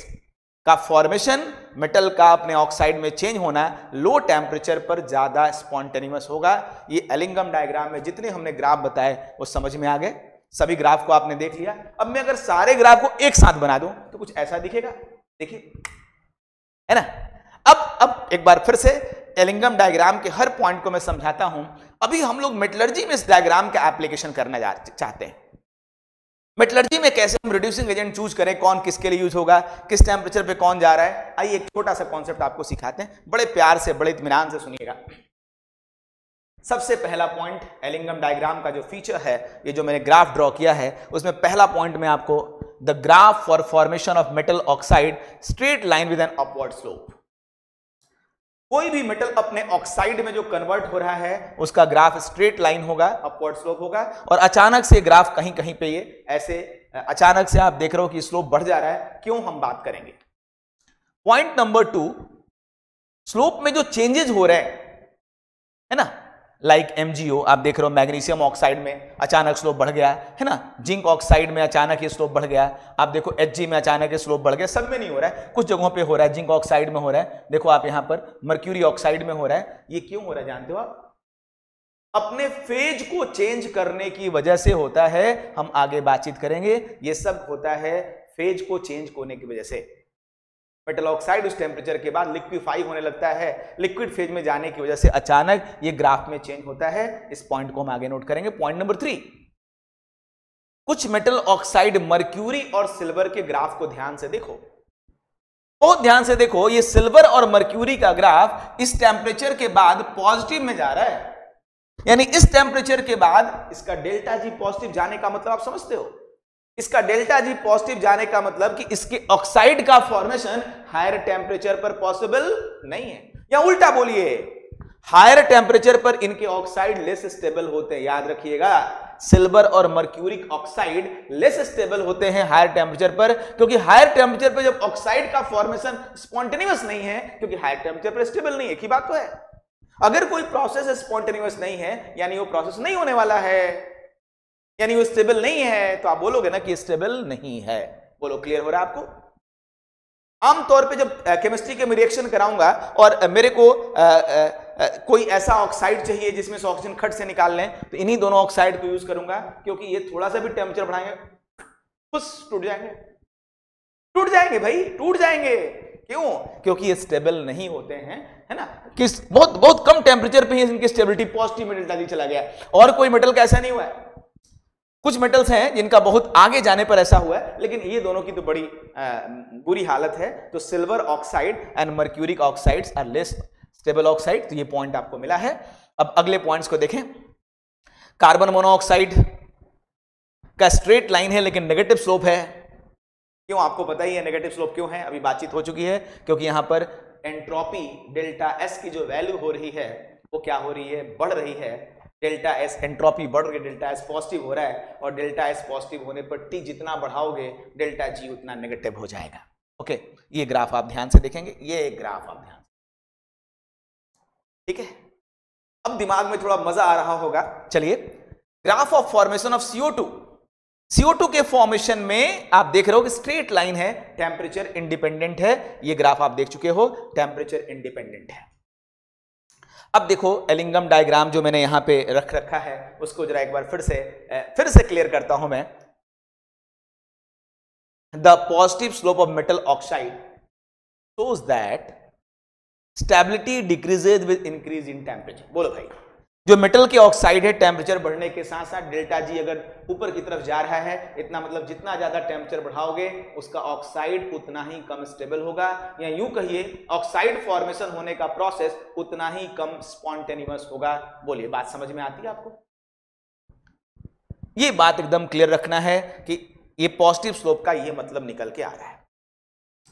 का फॉर्मेशन, मेटल का अपने ऑक्साइड में चेंज होना लो टेम्परेचर पर ज्यादा स्पॉन्टेनियस होगा। ये एलिंगम डायग्राम में जितने हमने ग्राफ बताए वो समझ में आ गए, सभी ग्राफ को आपने देख लिया। अब मैं अगर सारे ग्राफ को एक साथ बना दूं तो कुछ ऐसा दिखेगा, देखिए, है ना। अब एक बार फिर से एलिंगम डायग्राम के हर पॉइंट को मैं समझाता हूं। अभी हम लोग मेटलर्जी में इस डायग्राम का एप्लीकेशन करना चाहते हैं। मेटलर्जी में कैसे हम रिड्यूसिंग एजेंट चूज करें, कौन किसके लिए यूज होगा, किस टेम्परेचर पे कौन जा रहा है, आइए एक छोटा सा कॉन्सेप्ट आपको सिखाते हैं, बड़े प्यार से बड़े इत्मीनान से सुनिएगा। सबसे पहला पॉइंट एलिंगम डायग्राम का जो फीचर है, ये जो मैंने ग्राफ ड्रॉ किया है, उसमें पहला पॉइंट में आपको the graph for formation of metal oxide straight line with an upward slope. कोई भी मेटल अपने ऑक्साइड में जो कन्वर्ट हो रहा है उसका ग्राफ स्ट्रेट लाइन होगा, अपवर्ड स्लोप होगा, और अचानक से ग्राफ कहीं कहीं पे ये ऐसे अचानक से आप देख रहे हो कि स्लोप बढ़ जा रहा है, क्यों, हम बात करेंगे। पॉइंट नंबर 2, स्लोप में जो चेंजेस हो रहे हैं, है ना, लाइक MgO आप देख रहे हो, मैग्नीशियम ऑक्साइड में अचानक स्लोप बढ़ गया, है ना, जिंक ऑक्साइड में अचानक ये स्लोप बढ़ गया, आप देखो Hg में अचानक ये स्लोप बढ़ गया, सब में नहीं हो रहा है, कुछ जगहों पे हो रहा है, जिंक ऑक्साइड में हो रहा है, देखो आप यहां पर मर्क्यूरी ऑक्साइड में हो रहा है। ये क्यों हो रहा है जानते हो आप? अपने फेज को चेंज करने की वजह से होता है, हम आगे बातचीत करेंगे। ये सब होता है फेज को चेंज होने की वजह से। मेटल ऑक्साइड उस टेम्परेचर के बाद लिक्विफाई होने लगता है, लिक्विड फेज में जाने की वजह से अचानक ये ग्राफ में चेंज होता है। इस पॉइंट को हम आगे नोट करेंगे। पॉइंट नंबर 3, कुछ मेटल ऑक्साइड मर्क्यूरी और सिल्वर के ग्राफ को ध्यान से देखो, बहुत ध्यान से देखो। ये सिल्वर और मर्क्यूरी का ग्राफ इस टेम्परेचर के बाद पॉजिटिव में जा रहा है, यानी इस टेम्परेचर के बाद इसका डेल्टा जी पॉजिटिव जाने का मतलब आप समझते हो? इसका डेल्टा जी पॉजिटिव जाने का मतलब कि इसके ऑक्साइड का फॉर्मेशन हायर टेम्परेचर पर पॉसिबल नहीं है, या उल्टा बोलिए, हायर टेम्परेचर पर इनके ऑक्साइड लेस स्टेबल होते हैं। याद रखिएगा, सिल्वर और मर्क्यूरिक ऑक्साइड लेस स्टेबल होते हैं हायर टेम्परेचर पर, क्योंकि हायर टेम्परेचर पर जब ऑक्साइड का फॉर्मेशन स्पॉन्टेनियस नहीं है, क्योंकि हायर टेम्परेचर पर स्टेबल नहीं है। एक ही बात तो है, अगर कोई प्रोसेस स्पॉन्टेनियस नहीं है यानी वो प्रोसेस नहीं होने वाला है, यानी वो स्टेबल नहीं है, तो आप बोलोगे ना कि स्टेबल नहीं है। बोलो, क्लियर हो रहा है आपको? आमतौर पे जब केमिस्ट्री के मैं रिएक्शन कराऊंगा और मेरे को कोई ऐसा ऑक्साइड चाहिए जिसमें से ऑक्सीजन खट से निकाल लें, तो इन्हीं दोनों ऑक्साइड को यूज करूंगा, क्योंकि ये थोड़ा सा भी टेम्परेचर बढ़ाएंगे बस टूट जाएंगे, टूट जाएंगे भाई, टूट जाएंगे। क्यों? क्योंकि ये स्टेबल नहीं होते हैं, है ना, कि बहुत कम टेम्परेचर पे ही इनकी स्टेबिलिटी पॉजिटिव में डेल्टा जी चला गया। और कोई मेटल का ऐसा नहीं हुआ है, कुछ मेटल्स हैं जिनका बहुत आगे जाने पर ऐसा हुआ है, लेकिन ये दोनों की तो बड़ी बुरी हालत है। तो silver oxide and mercuric oxides are less stable oxide. तो ये पॉइंट आपको मिला है। अब अगले पॉइंट्स को देखें। कार्बन मोनोऑक्साइड का स्ट्रेट लाइन है लेकिन नेगेटिव स्लोप है। क्यों? आपको पता ही है नेगेटिव स्लोप क्यों है, अभी बातचीत हो चुकी है। क्योंकि यहां पर एंट्रोपी डेल्टा एस की जो वैल्यू हो रही है वो क्या हो रही है, बढ़ रही है। डेल्टा एस एंट्रोपी बढ़ रही है, डेल्टा एस पॉजिटिव हो रहा है, और डेल्टा एस पॉजिटिव होने पर टी जितना बढ़ाओगे डेल्टा जी उतना नेगेटिव हो जाएगा। ओके, ये ग्राफ आप ध्यान से देखेंगे, ये एक ग्राफ आप ध्यान, ठीक है। अब दिमाग में थोड़ा मजा आ रहा होगा। चलिए, graph of formation of CO2। CO2 के फॉर्मेशन में आप देख रहे हो कि स्ट्रेट लाइन है, टेम्परेचर इंडिपेंडेंट है। ये ग्राफ आप देख चुके हो, टेम्परेचर इंडिपेंडेंट है। अब देखो एलिंगम डायग्राम जो मैंने यहां पे रख रखा है उसको जरा एक बार फिर से क्लियर करता हूं मैं। The positive slope of metal oxide shows that stability decreases with increase in temperature. बोलो भाई, जो मेटल के ऑक्साइड है टेम्परेचर बढ़ने के साथ साथ डेल्टा जी अगर ऊपर की तरफ जा रहा है, इतना मतलब जितना ज्यादा टेम्परेचर बढ़ाओगे उसका ऑक्साइड उतना ही कम स्टेबल होगा, या यूं कहिए ऑक्साइड फॉर्मेशन होने का प्रोसेस उतना ही कम स्पॉन्टेनियस होगा। बोलिए, बात समझ में आती है आपको? ये बात एकदम क्लियर रखना है कि ये पॉजिटिव स्लोप का ये मतलब निकल के आ रहा है।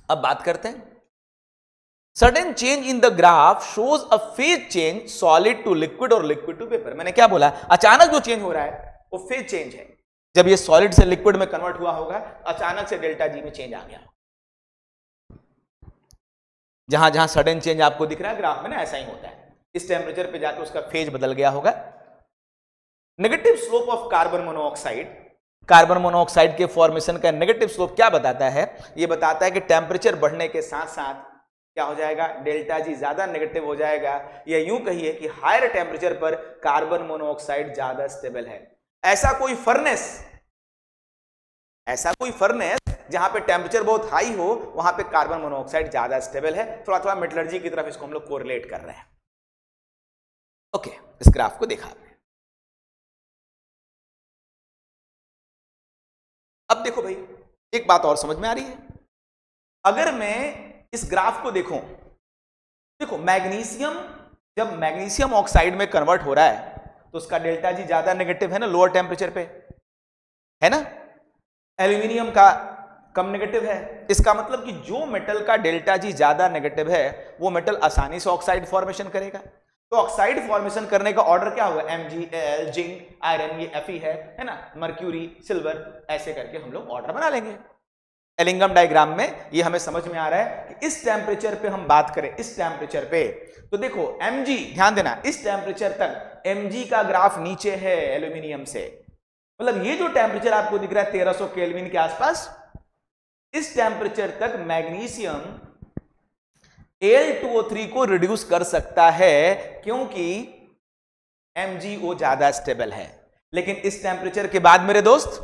अब बात करते हैं। Sudden change in the graph shows a phase change solid to liquid और लिक्विड टू पेपर। मैंने क्या बोला, अचानक जो चेंज हो रहा है वो फेज चेंज है। जब ये सॉलिड से लिक्विड में कन्वर्ट हुआ होगा, अचानक से डेल्टा जी में चेंज आ गया। जहां जहां सडन चेंज आपको दिख रहा है ग्राफ में ना, ऐसा ही होता है। इस टेम्परेचर पे जाकर उसका फेज बदल गया होगा। Negative slope of carbon monoxide carbon monoxide के फॉर्मेशन का नेगेटिव स्लोप क्या बताता है? ये बताता है कि टेम्परेचर बढ़ने के साथ साथ क्या हो जाएगा, डेल्टा जी ज्यादा नेगेटिव हो जाएगा, या यूं कहिए कि हायर टेम्परेचर पर कार्बन मोनोऑक्साइड ज्यादा स्टेबल है। ऐसा कोई फर्नेस जहां पे टेम्परेचर बहुत हाई हो वहां पे कार्बन मोनोऑक्साइड ज्यादा स्टेबल है। थोड़ा थोड़ा मेटलर्जी की तरफ इसको हम लोग कोरिलेट कर रहे हैं। ओके, इस ग्राफ को देखा आपने। अब देखो भाई, एक बात और समझ में आ रही है। अगर मैं इस ग्राफ को देखो मैग्नीशियम जब मैग्नीशियम ऑक्साइड में कन्वर्ट हो रहा है तो उसका डेल्टा जी ज्यादा नेगेटिव है ना, लोअर टेम्परेचर पे है ना। एल्यूमिनियम का कम नेगेटिव है। इसका मतलब कि जो मेटल का डेल्टा जी ज्यादा नेगेटिव है वो मेटल आसानी से ऑक्साइड फॉर्मेशन करेगा। तो ऑक्साइड फॉर्मेशन करने का ऑर्डर क्या होगा, MgAl, जिंक, आयरन, ये Fe है ना, मर्क्यूरी, सिल्वर, ऐसे करके हम लोग ऑर्डर बना लेंगे। एलिंगम डायग्राम में ये हमें समझ में आ रहा है कि इस टेम्परेचर पे हम बात करें, इस टेम्परेचर पे तो देखो Mg, ध्यान देना, इस टेम्परेचर तक Mg का ग्राफ नीचे है एल्यूमिनियम से। मतलब ये जो टेम्परेचर आपको दिख रहा है 1300 केल्विन के आसपास, इस टेम्परेचर तक मैग्नीशियम Al2O3 को रिड्यूस कर सकता है क्योंकि MgO ज्यादा स्टेबल है। लेकिन इस टेम्परेचर के बाद मेरे दोस्त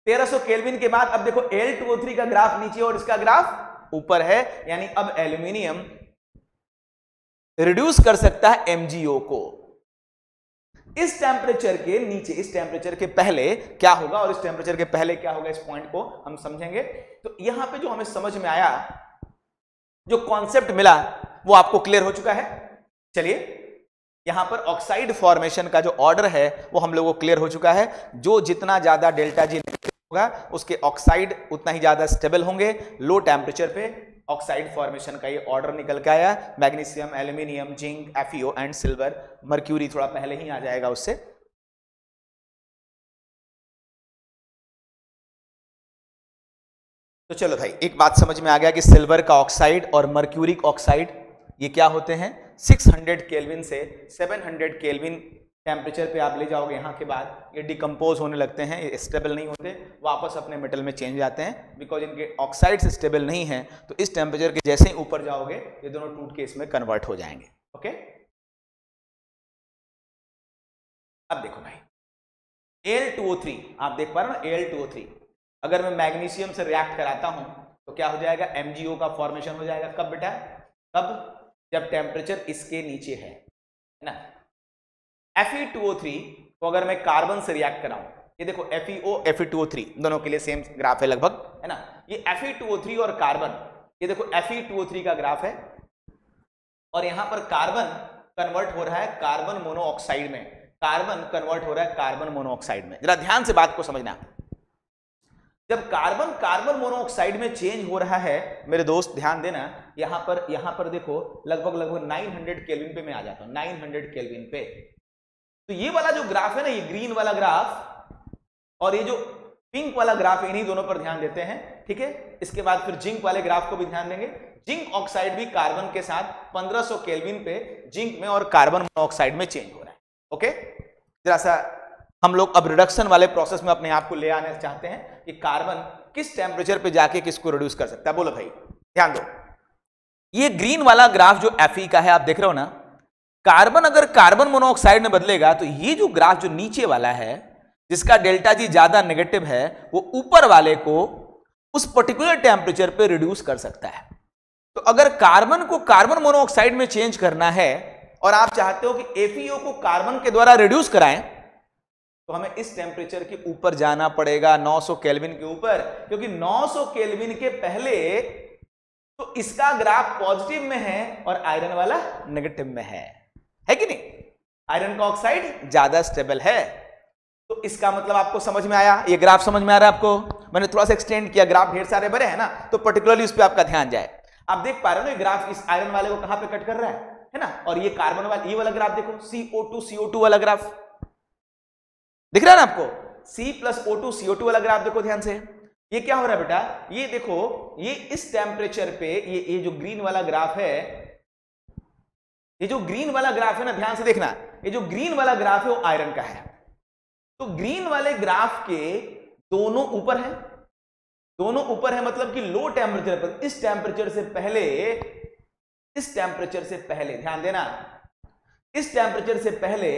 1300 केल्विन के बाद अब देखो Al2O3 का ग्राफ नीचे और इसका ग्राफ ऊपर है, यानी अब एल्यूमिनियम रिड्यूस कर सकता है MgO को। इस टेम्परेचर के नीचे, इस टेम्परेचर के पहले क्या होगा और इस टेम्परेचर के पहले क्या होगा, इस पॉइंट को हम समझेंगे। तो यहां पे जो हमें समझ में आया, जो कॉन्सेप्ट मिला वो आपको क्लियर हो चुका है। चलिए, यहां पर ऑक्साइड फॉर्मेशन का जो ऑर्डर है वो हम लोगों को क्लियर हो चुका है। जो जितना ज्यादा डेल्टा जी होगा उसके ऑक्साइड उतना ही ज्यादा स्टेबल होंगे। लो टेम्परेचर पे ऑक्साइड फॉर्मेशन का ये ऑर्डर निकल के आया। Magnesium, aluminium, zinc, FeO and silver, mercury थोड़ा पहले ही आ जाएगा उससे। तो चलो भाई, एक बात समझ में आ गया कि सिल्वर का ऑक्साइड और मर्क्यूरिक ऑक्साइड ये क्या होते हैं, 600 केल्विन से 700 केल्विन टेम्परेचर पे आप ले जाओगे, यहाँ के बाद ये डिकम्पोज होने लगते हैं, ये स्टेबल नहीं होते, वापस अपने मेटल में चेंज जाते हैं। बिकॉज इनके ऑक्साइड्स स्टेबल नहीं है, तो इस टेम्परेचर के जैसे ही ऊपर जाओगे ये दोनों टूट के इसमें कन्वर्ट हो जाएंगे। ओके, अब देखो भाई, Al2O3 आप देख पा रहे हो ना, Al2O3 अगर मैं मैग्नीशियम से रिएक्ट कराता हूं तो क्या हो जाएगा, MgO का फॉर्मेशन हो जाएगा। कब बेटा, कब, जब टेम्परेचर इसके नीचे है ना। Fe2O3 को अगर मैं कार्बन से रिएक्ट कराऊं, ये देखो FeO, Fe2O3 दोनों के लिए सेम ग्राफ है लगभग, है ना। ये Fe2O3 और कार्बन, ये देखो Fe2O3 का ग्राफ है और यहां पर कार्बन कन्वर्ट हो रहा है कार्बन मोनोऑक्साइड में, कार्बन कन्वर्ट हो रहा है कार्बन मोनोऑक्साइड में। जरा ध्यान से बात को समझना, जब कार्बन कार्बन मोनोऑक्साइड में चेंज हो रहा है मेरे दोस्त, ध्यान देना, यहां पर देखो लगभग 900 केल्विन पे मैं आ जाता हूं, 900 केल्विन पे। तो ये वाला जो ग्राफ है ना, ये ग्रीन वाला ग्राफ और ये जो पिंक वाला ग्राफ, इन्हीं दोनों पर ध्यान देते हैं, ठीक है। इसके बाद फिर जिंक वाले ग्राफ को भी ध्यान देंगे। जिंक ऑक्साइड भी कार्बन के साथ 1500 केल्विन पे जिंक में और कार्बन मोनोऑक्साइड में चेंज हो रहा है। ओके, जरा सा हम लोग अब रिडक्शन वाले प्रोसेस में अपने आप को ले आने चाहते हैं कि कार्बन किस टेम्परेचर पे जाके किसको रिड्यूस कर सकता है। बोलो भाई, ध्यान दो, ये ग्रीन वाला ग्राफ जो Fe का है आप देख रहे हो ना, कार्बन अगर कार्बन मोनोऑक्साइड में बदलेगा तो ये जो ग्राफ जो नीचे वाला है जिसका डेल्टा जी ज्यादा नेगेटिव है, वो ऊपर वाले को उस पर्टिकुलर टेम्परेचर पे रिड्यूस कर सकता है। तो अगर कार्बन को कार्बन मोनोऑक्साइड में चेंज करना है और आप चाहते हो कि FeO को कार्बन के द्वारा रिड्यूस कराएं, तो हमें इस टेम्परेचर के ऊपर जाना पड़ेगा, 900 केल्विन के ऊपर, क्योंकि 900 केल्विन के पहले तो इसका ग्राफ पॉजिटिव में है और आयरन वाला नेगेटिव में है कि नहीं। आयरन का ऑक्साइड ज्यादा स्टेबल है, तो इसका मतलब आपको समझ में आया, ये ग्राफ समझ में आ रहा है आपको। मैंने थोड़ा सा एक्सटेंड किया, ग्राफ ढेर सारे बड़े हैं ना, तो पर्टिकुलरली उस पर आपका ध्यान जाए। आप देख पा रहे हो ना, ये ग्राफ इस आयरन वाले को कहां पे कट कर रहा है ना, और ये कार्बन वाला, ये वाला ग्राफ देखो, CO2 वाला ग्राफ दिख रहा है ना आपको, C+O2 CO2 वाला ग्राफ देखो ध्यान से। ये क्या हो रहा है बेटा, ये देखो, ये इस टेम्परेचर पे ये जो ग्रीन वाला ग्राफ है, ये जो ग्रीन वाला ग्राफ है ना, ध्यान से देखना, ये जो ग्रीन वाला ग्राफ है वो आयरन का है। तो ग्रीन वाले ग्राफ के दोनों ऊपर है, दोनों ऊपर है मतलब कि लो टेम्परेचर पर, इस टेम्परेचर से पहले ध्यान देना, इस टेम्परेचर से पहले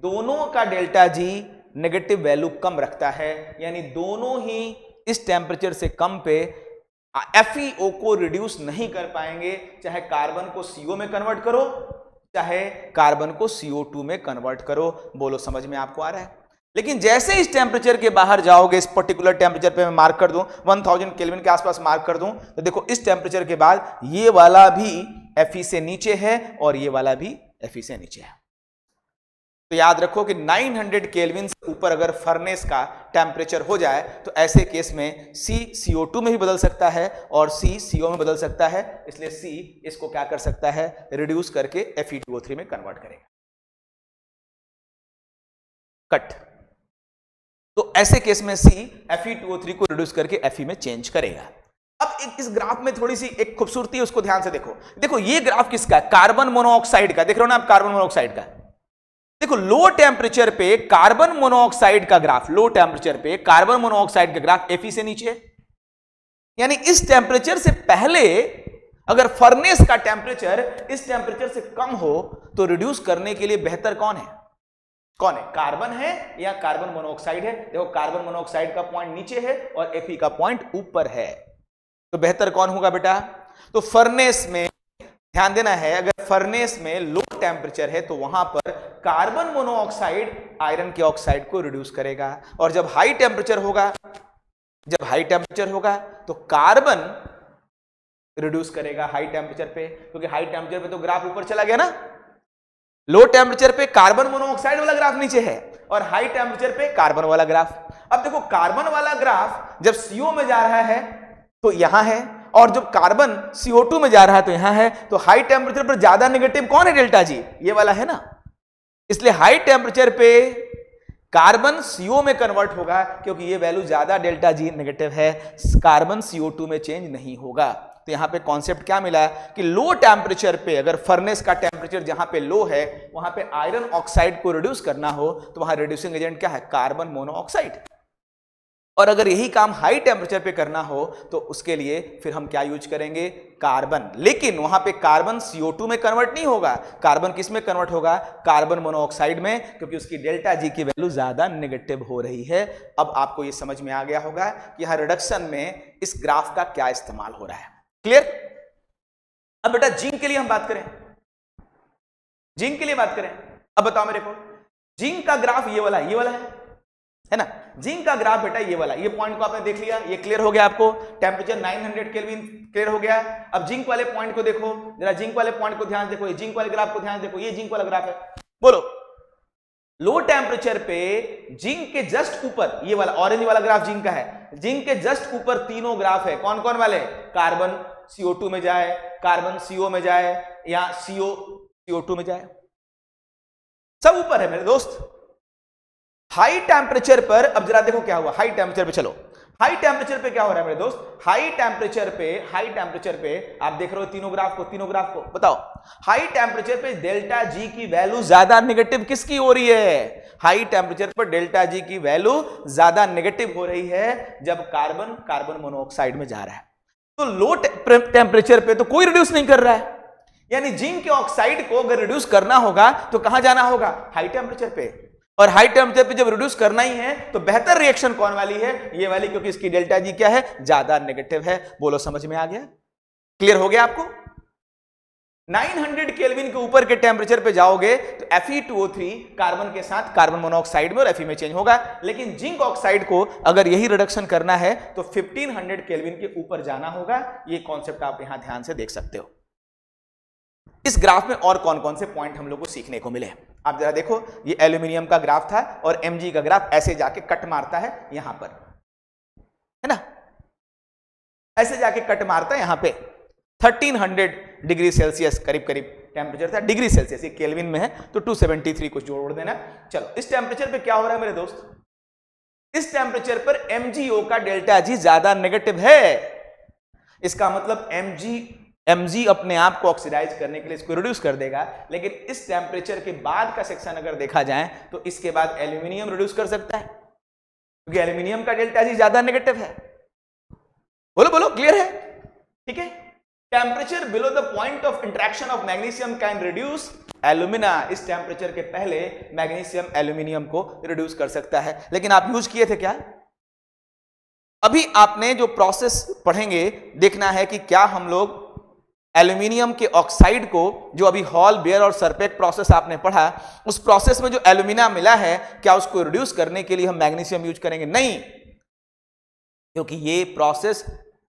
दोनों का डेल्टा जी नेगेटिव वैल्यू कम रखता है, यानी दोनों ही इस टेम्परेचर से कम पे FeO को रिड्यूस नहीं कर पाएंगे, चाहे कार्बन को CO में कन्वर्ट करो, चाहे कार्बन को CO2 में कन्वर्ट करो। बोलो समझ में आपको आ रहा है? लेकिन जैसे इस टेम्परेचर के बाहर जाओगे, इस पर्टिकुलर टेम्परेचर पे मैं मार्क कर दूं, 1000 केल्विन के आसपास मार्क कर दूं, तो देखो इस टेम्परेचर के बाद ये वाला भी Fe से नीचे है और ये वाला भी Fe से नीचे है। तो याद रखो कि 900 केल्विन से ऊपर अगर फर्नेस का टेम्परेचर हो जाए तो ऐसे केस में C CO2 में भी बदल सकता है और C CO में बदल सकता है, इसलिए C इसको क्या कर सकता है, रिड्यूस करके Fe2O3 में कन्वर्ट करेगा। कट। तो ऐसे केस में C Fe2O3 को रिड्यूस करके Fe में चेंज करेगा। अब इस ग्राफ में थोड़ी सी एक खूबसूरती है, उसको ध्यान से देखो। देखो ये ग्राफ किसका है, कार्बन मोनोऑक्साइड का, देख रहे हो ना आप, कार्बन मोनोऑक्साइड का। देखो लो टेम्परेचर पे कार्बन मोनोऑक्साइड का ग्राफ, लो टेम्परेचर पे कार्बन मोनोऑक्साइड का ग्राफ Fe से नीचे है, यानी इस टेम्परेचर से पहले अगर फर्नेस का टेम्परेचर इस टेम्परेचर से कम हो तो रिड्यूस करने के लिए बेहतर कौन है, कौन है, कार्बन है या कार्बन मोनोऑक्साइड है? देखो कार्बन मोनोऑक्साइड का पॉइंट नीचे है और Fe का पॉइंट ऊपर है, तो बेहतर कौन होगा बेटा? तो फर्नेस में ध्यान देना है, अगर फर्नेस में लो टेम्परेचर है तो वहां पर कार्बन मोनोऑक्साइड आयरन के ऑक्साइड को रिड्यूस करेगा, और जब हाई टेम्परेचर होगा तो कार्बन रिड्यूस करेगा हाई टेम्परेचर पे, क्योंकि हाई टेम्परेचर पे तो ग्राफ ऊपर चला गया ना। लो टेम्परेचर पे कार्बन मोनोऑक्साइड वाला ग्राफ नीचे है और हाई टेम्परेचर पे कार्बन वाला ग्राफ। अब देखो कार्बन वाला ग्राफ जब CO में जा रहा है तो यहां है, और जब कार्बन CO2 में जा रहा है तो यहां है, तो हाई टेम्परेचर पर ज्यादा नेगेटिव कौन है, डेल्टा जी, ये वाला है ना। इसलिए हाई टेम्परेचर पे कार्बन CO में कन्वर्ट होगा, क्योंकि ये वैल्यू ज्यादा डेल्टा जी नेगेटिव है, कार्बन CO2 में चेंज नहीं होगा। तो यहां पे कॉन्सेप्ट क्या मिला कि लो टेम्परेचर पे अगर फर्नेस का टेम्परेचर जहां पे लो है वहां पे आयरन ऑक्साइड को रिड्यूस करना हो तो वहां रिड्यूसिंग एजेंट क्या है, कार्बन मोनोऑक्साइड। और अगर यही काम हाई टेम्परेचर पे करना हो तो उसके लिए फिर हम क्या यूज करेंगे, कार्बन। लेकिन वहां पे कार्बन CO2 में कन्वर्ट नहीं होगा, कार्बन किस में कन्वर्ट होगा, कार्बन मोनोऑक्साइड में, क्योंकि उसकी डेल्टा जी की वैल्यू ज्यादा नेगेटिव हो रही है। अब आपको ये समझ में आ गया होगा कि यहां रिडक्शन में इस ग्राफ का क्या इस्तेमाल हो रहा है। क्लियर? अब बेटा जिंक के लिए हम बात करें, जिंक के लिए बात करें। अब बताओ मेरे को, जिंक का ग्राफ ये वाला है ना, जिंक का ग्राफ बेटा ये वाला, ये पॉइंट को आपने देख लिया, ये क्लियर हो गया आपको, टेम्परेचर 900 केल्विन क्लियर हो गया। अब जिंक वाले पॉइंट को देखो जरा, जिंक वाले पॉइंट को ध्यान देखो, ये जिंक वाले ग्राफ को ध्यान देखो, ये जिंक वाला ग्राफ है। बोलो, लो टेम्परेचर पे जिंक के जस्ट ऊपर, ये वाला ऑरेंज वाला ग्राफ जिंक का है, जिंक के जस्ट ऊपर तीनों ग्राफ है, कौन कौन वाले, कार्बन CO2 में जाए, कार्बन CO में जाए, या CO2 में जाए, सब ऊपर है मेरे दोस्त। हाई टेम्परेचर पर अब जरा देखो क्या हुआ, हाई टेम्परेचर पे चलो, हाई टेम्परेचर पे क्या हो रहा है मेरे दोस्त, हाई टेम्परेचर पे आप देख रहे हो तीनों ग्राफ को बताओ, हाई टेम्परेचर पे डेल्टा जी की वैल्यू ज्यादा नेगेटिव किसकी हो रही है, हाई टेम्परेचर पर डेल्टा जी की वैल्यू ज्यादा नेगेटिव हो रही है जब कार्बन मोनोऑक्साइड में जा रहा है। तो लो टेम्परेचर पे तो कोई रिड्यूस नहीं कर रहा है, यानी जिंक के ऑक्साइड को अगर रिड्यूस करना होगा तो कहां जाना होगा, हाई टेम्परेचर पे। और हाई टेम्परेचर पे जब रिड्यूस करना ही है तो बेहतर रिएक्शन कौन वाली है, ये वाली, क्योंकि इसकी डेल्टा जी क्या है, ज्यादा नेगेटिव है। बोलो समझ में आ गया, क्लियर हो गया आपको? 900 केल्विन के ऊपर के टेम्परेचर पे जाओगे तो Fe2O3 कार्बन के साथ कार्बन मोनोऑक्साइड में और Fe में चेंज होगा, लेकिन जिंक ऑक्साइड को अगर यही रिडक्शन करना है तो 1500 केल्विन के ऊपर जाना होगा। ये कॉन्सेप्ट आप यहां ध्यान से देख सकते हो। इस ग्राफ में और कौन कौन से पॉइंट हम लोग को सीखने को मिले, आप जरा देखो, ये एल्यूमिनियम का ग्राफ था और Mg का ग्राफ ऐसे जाके कट मारता है यहां पर, है ना, ऐसे जाके कट मारता है यहां पे 1300 डिग्री सेल्सियस करीब टेम्परेचर था, डिग्री सेल्सियस, ये केल्विन में है तो 273 कुछ जोड़ देना। चलो इस टेम्परेचर पे क्या हो रहा है मेरे दोस्त, इस टेम्परेचर पर MgO का डेल्टा जी ज्यादा नेगेटिव है, इसका मतलब Mg अपने आप को ऑक्सीडाइज करने के लिए इसको रिड्यूस कर देगा। लेकिन इस टेम्परेचर के बाद का सेक्शन अगर देखा जाए तो इसके बाद एल्यूमिनियम रिड्यूस कर सकता है, क्योंकि एल्यूमिनियम का डेल्टा जी ज्यादा नेगेटिव है। बोलो बोलो, क्लियर है? ठीक है। Temperature below the point of interaction of magnesium can reduce alumina. इस टेम्परेचर के पहले मैग्नीशियम एल्यूमिनियम को रिड्यूस कर सकता है। लेकिन आप यूज किए थे क्या? अभी आपने जो प्रोसेस पढ़ेंगे देखना है कि क्या हम लोग एल्यूमिनियम के ऑक्साइड को, जो अभी हॉल बेयर और सरपेक प्रोसेस आपने पढ़ा, उस प्रोसेस में जो एल्यूमिना मिला है क्या उसको रिड्यूस करने के लिए हम मैग्नीशियम यूज करेंगे? नहीं, क्योंकि ये प्रोसेस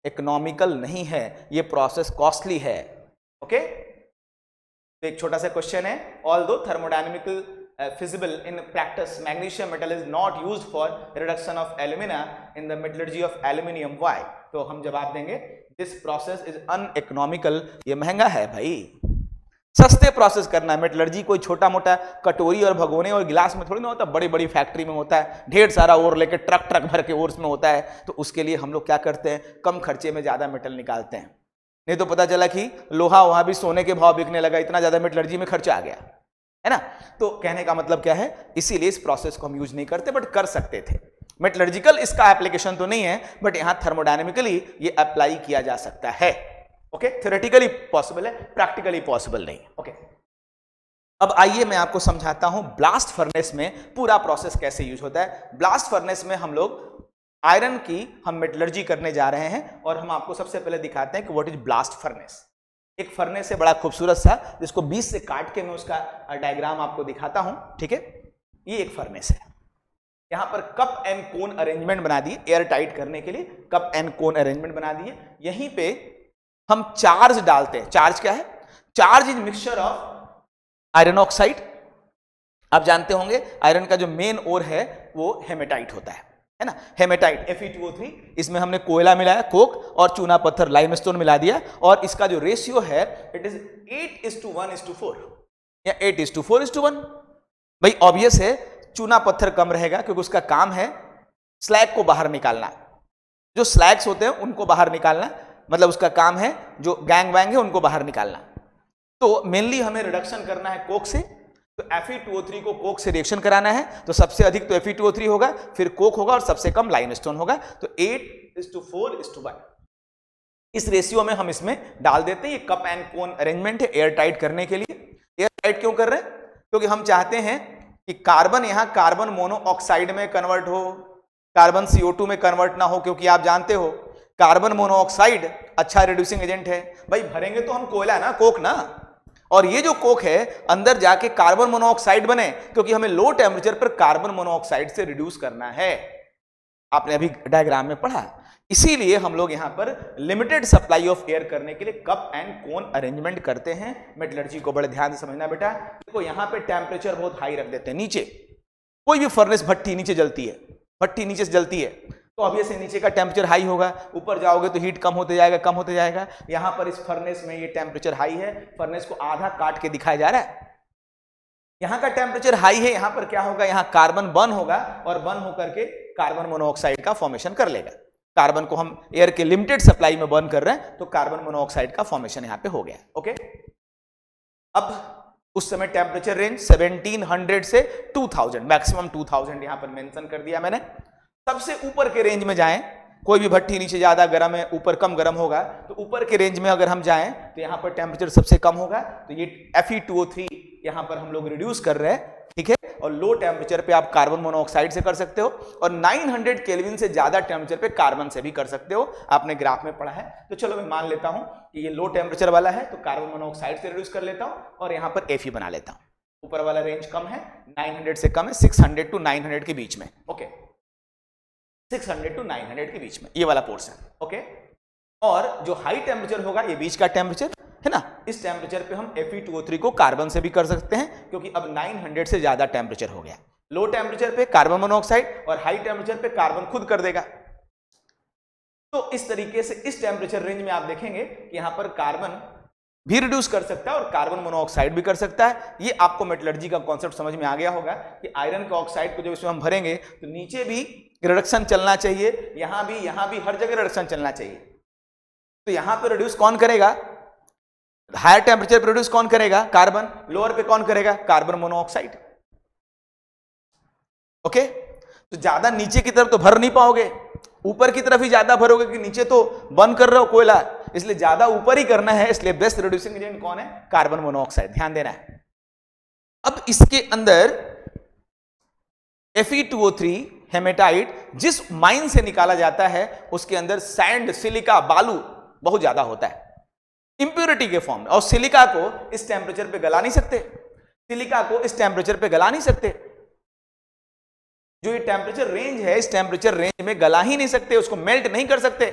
इकोनॉमिकल नहीं है, ये प्रोसेस कॉस्टली है। ओके, तो एक छोटा सा क्वेश्चन है, although thermodynamical feasible in practice magnesium metal is not used for reduction of alumina in the metallurgy of aluminium. Why? तो हम जवाब देंगे this process is uneconomical। ये महंगा है भाई, सस्ते प्रोसेस करना है। मेटलर्जी कोई छोटा मोटा कटोरी और भगोने और गिलास में थोड़ी ना होता, बड़ी बड़ी फैक्ट्री में होता है, ढेर सारा ओर लेके ट्रक ट्रक भर के ओर्स में होता है। तो उसके लिए हम लोग क्या करते हैं, कम खर्चे में ज्यादा मेटल निकालते हैं। नहीं तो पता चला कि लोहा वहां भी सोने के भाव बिकने लगा, इतना ज्यादा मेटलर्जी में खर्चा आ गया, है ना। तो कहने का मतलब क्या है, इसीलिए इस प्रोसेस को हम यूज नहीं करते, बट कर सकते थे। मेटलर्जिकल इसका एप्लीकेशन तो नहीं है, बट यहां थर्मोडायनेमिकली ये अप्लाई किया जा सकता है। ओके, थ्योरेटिकली पॉसिबल है, प्रैक्टिकली पॉसिबल नहीं। ओके, अब आइए मैं आपको समझाता हूं ब्लास्ट फर्नेस में पूरा प्रोसेस कैसे यूज होता है। ब्लास्ट फर्नेस में हम लोग आयरन की हम मेटलर्जी करने जा रहे हैं, और हम आपको सबसे पहले दिखाते हैं कि व्हाट इज ब्लास्ट फर्नेस। एक फर्नेस है बड़ा खूबसूरत सा, जिसको 20 से काट के मैं उसका डायग्राम आपको दिखाता हूं। ठीक है, ये एक फर्नेस है। यहां पर कप एंड कोन अरेंजमेंट बना दिए एयर टाइट करने के लिए, कप एंड कोन अरेंजमेंट बना दिए। यहीं पे हम चार्ज डालते हैं। चार्ज क्या है? Charge is mixture of iron oxide. आप जानते होंगे आयरन का जो मेन ओर है वो हेमेटाइट होता है ना, हेमेटाइट Fe2O3। इसमें हमने कोयला मिलाया, कोक, और चूना पत्थर लाइमस्टोन मिला दिया, और इसका जो रेशियो है इट इज 8:1:4 या 8:4:1। भाई ऑब्वियस है चूना पत्थर कम रहेगा, क्योंकि उसका काम है स्लैग को बाहर निकालना। जो स्लैग्स होते हैं उनको बाहर निकालना, मतलब उसका काम है जो गैंग वैंग है उनको बाहर निकालना। तो मेनली हमें रिडक्शन करना है कोक से, तो Fe2O3 को कोक से रिएक्शन कराना है। तो सबसे अधिक तो Fe2O3 होगा, फिर कोक होगा, और सबसे कम लाइमस्टोन होगा। तो 8:4:1 इस रेशियो में हम इसमें डाल देते हैं। ये कप एंड कोन अरेंजमेंट है एयर टाइट करने के लिए। एयर टाइट क्यों कर रहे हैं? क्योंकि हम चाहते हैं कि कार्बन यहां कार्बन मोनोऑक्साइड में कन्वर्ट हो, कार्बन CO2 में कन्वर्ट ना हो, क्योंकि आप जानते हो कार्बन मोनोऑक्साइड अच्छा रिड्यूसिंग एजेंट है। भाई भरेंगे तो हम कोयला ना, कोक ना, और ये जो कोक है अंदर जाके कार्बन मोनोऑक्साइड बने, क्योंकि हमें लो टेम्परेचर पर कार्बन मोनोऑक्साइड से रिड्यूस करना है। आपने अभी डायग्राम में पढ़ा। इसीलिए हम लोग यहां पर लिमिटेड सप्लाई ऑफ एयर करने के लिए कप एंड कोन अरेंजमेंट करते हैं। मेटलर्जी को बड़े ध्यान से समझना बेटा। देखो यहां पे टेम्परेचर बहुत हाई रख देते हैं नीचे। कोई भी फर्नेस भट्टी नीचे जलती है, भट्टी नीचे से जलती है, तो ऑब्वियसली नीचे का टेम्परेचर हाई होगा, ऊपर जाओगे तो हीट कम होते जाएगा, कम होते जाएगा। यहां पर इस फर्नेस में ये टेम्परेचर हाई है। फर्नेस को आधा काट के दिखाया जा रहा है। यहां का टेम्परेचर हाई है, यहां पर क्या होगा, यहां कार्बन बर्न होगा, और बर्न होकर के कार्बन मोनोऑक्साइड का फॉर्मेशन कर लेगा। कार्बन को हम एयर के लिमिटेड सप्लाई में बर्न कर रहे हैं, तो कार्बन मोनोऑक्साइड का फॉर्मेशन यहां पे हो गया। ओके, अब उस समय टेम्परेचर रेंज 1700 से 2000, मैक्सिमम 2000 यहां पर मेंशन कर दिया मैंने। सबसे ऊपर के रेंज में जाएं, कोई भी भट्टी नीचे ज्यादा गर्म है, ऊपर कम गर्म होगा, तो ऊपर के रेंज में अगर हम जाएं तो यहां पर टेम्परेचर सबसे कम होगा। तो ये Fe2O3 यहां पर हम लोग रिड्यूस कर रहे हैं, ठीक है। और लो टेम्परेचर पे आप कार्बन मोनोऑक्साइड से कर सकते हो, और 900 केल्विन से ज्यादा टेम्परेचर पे कार्बन से भी कर सकते हो। आपने ग्राफ में पढ़ा है। तो चलो मैं मान लेता हूं कि ये लो टेम्परेचर वाला है, तो कार्बन मोनोऑक्साइड से रिड्यूस कर लेता हूं, और यहां पर Fe बना लेता हूं। ऊपर वाला रेंज कम है, 900 से कम है, 600 to 900 के बीच में। ओके, 600 to 900 के बीच में ये वाला पोर्शन। ओके, और जो हाई टेम्परेचर होगा ये बीच का टेम्परेचर है ना, इस टेम्परेचर पे हम Fe2O3 को कार्बन से भी कर सकते हैं, क्योंकि अब 900 से ज्यादा टेम्परेचर हो गया। लो टेम्परेचर पे कार्बन मोनोऑक्साइड, और हाई टेम्परेचर पे कार्बन खुद कर देगा। तो इस तरीके से इस टेम्परेचर रेंज में आप देखेंगे कि यहां पर कार्बन भी रिड्यूस कर सकता है और कार्बन मोनोऑक्साइड भी कर सकता है। ये आपको मेटलर्जी का कॉन्सेप्ट समझ में आ गया होगा कि आयरन के ऑक्साइड को जब इसमें हम भरेंगे तो नीचे भी रिडक्शन चलना चाहिए, यहां भी हर जगह रिडक्शन चलना चाहिए। तो यहां पे रिड्यूस कौन करेगा? हायर टेम्परेचर पे रिड्यूस कौन करेगा? कार्बन। लोअर पे कौन करेगा? Carbon monoxide. ओके, तो ज्यादा नीचे की तरफ तो भर नहीं पाओगे, ऊपर की तरफ ही ज्यादा भरोगे कि नीचे तो बंद कर रहे हो कोयला, इसलिए ज्यादा ऊपर ही करना है। इसलिए बेस्ट रिड्यूसिंग एजेंट कौन है? कार्बन मोनोऑक्साइड, ध्यान देना है। अब इसके अंदर Fe2O3 हेमेटाइट जिस माइन से निकाला जाता है उसके अंदर सैंड, सिलिका, बालू बहुत ज्यादा होता है इंप्योरिटी के फॉर्म में, और सिलिका को इस टेम्परेचर पे गला नहीं सकते, सिलिका को इस टेम्परेचर पे गला नहीं सकते। जो ये टेम्परेचर रेंज है, इस टेम्परेचर रेंज में गला ही नहीं सकते, उसको मेल्ट नहीं कर सकते।